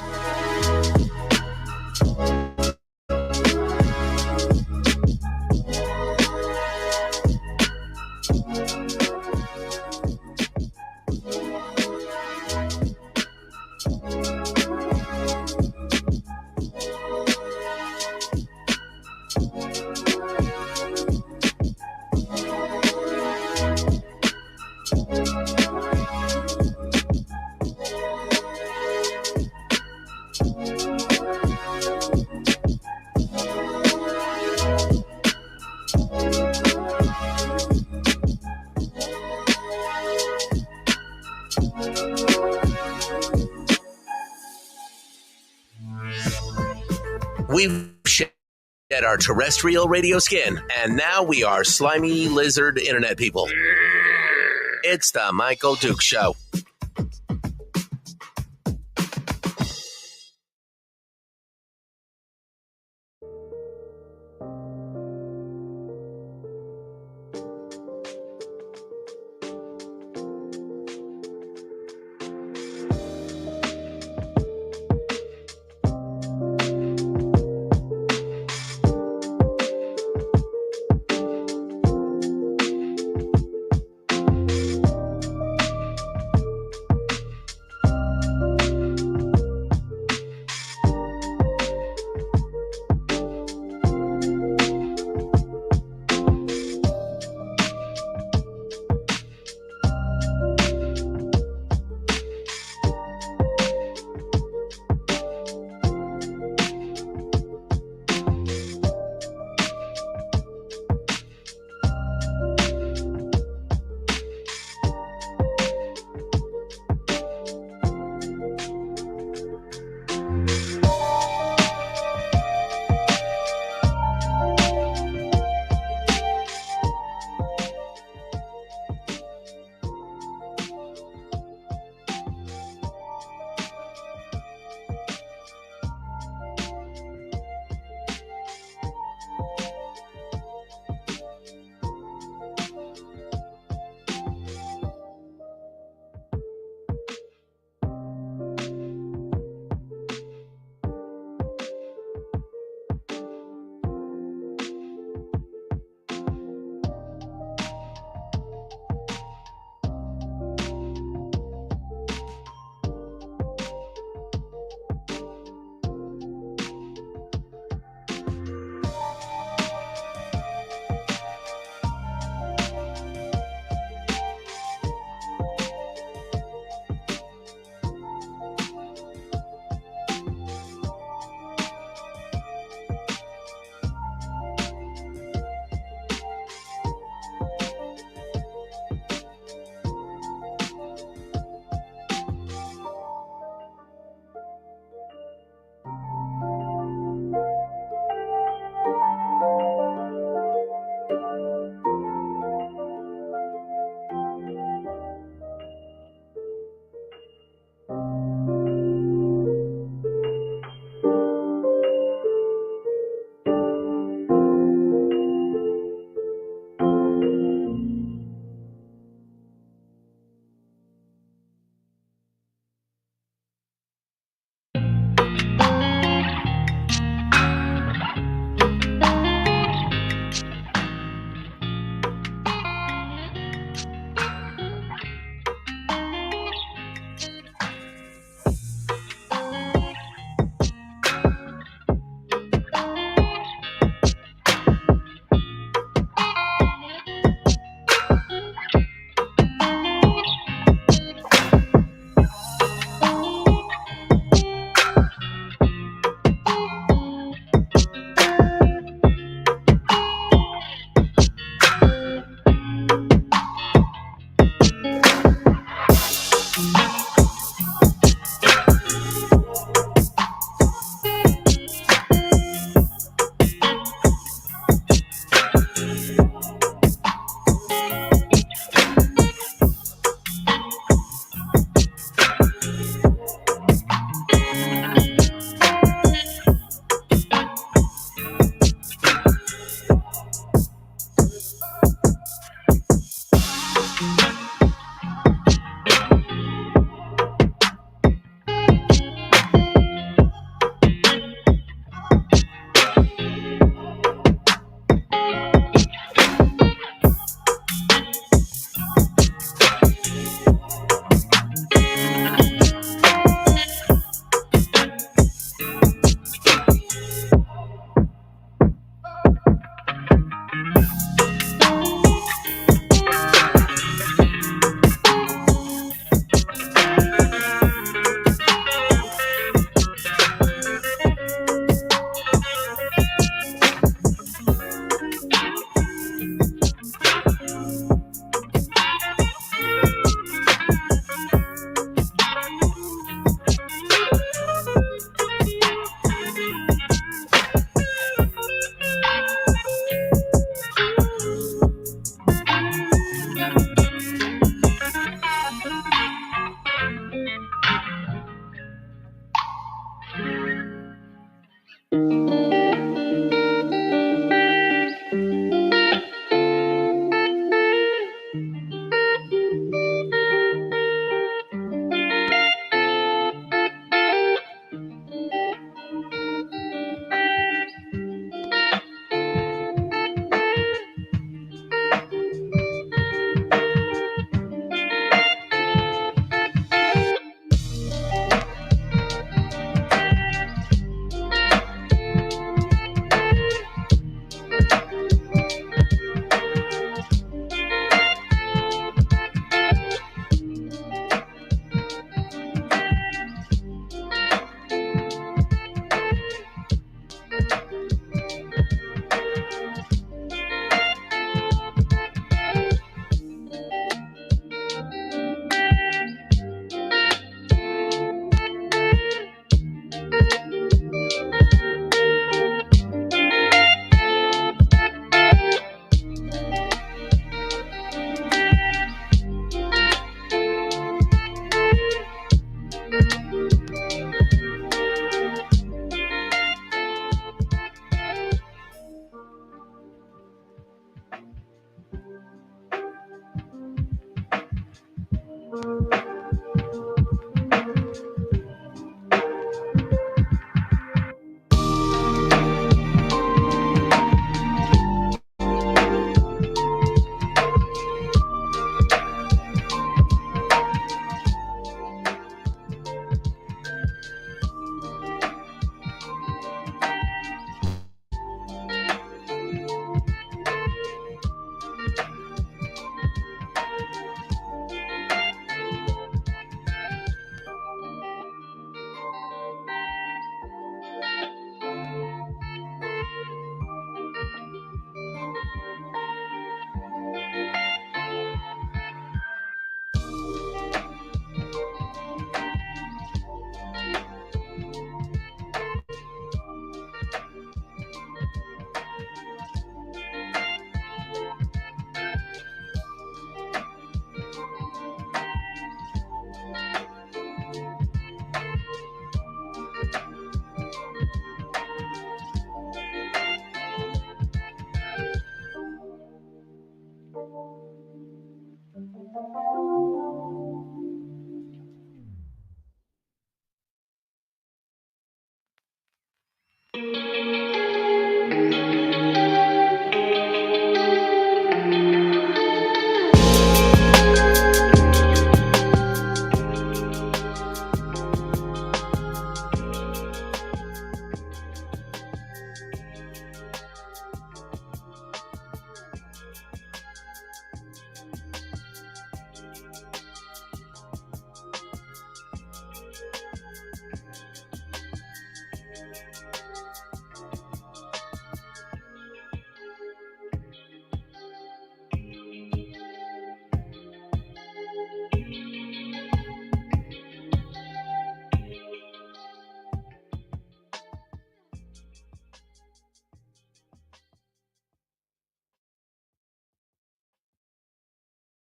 We've shed our terrestrial radio skin, and now we are slimy lizard internet people. It's the Michael Duke Show.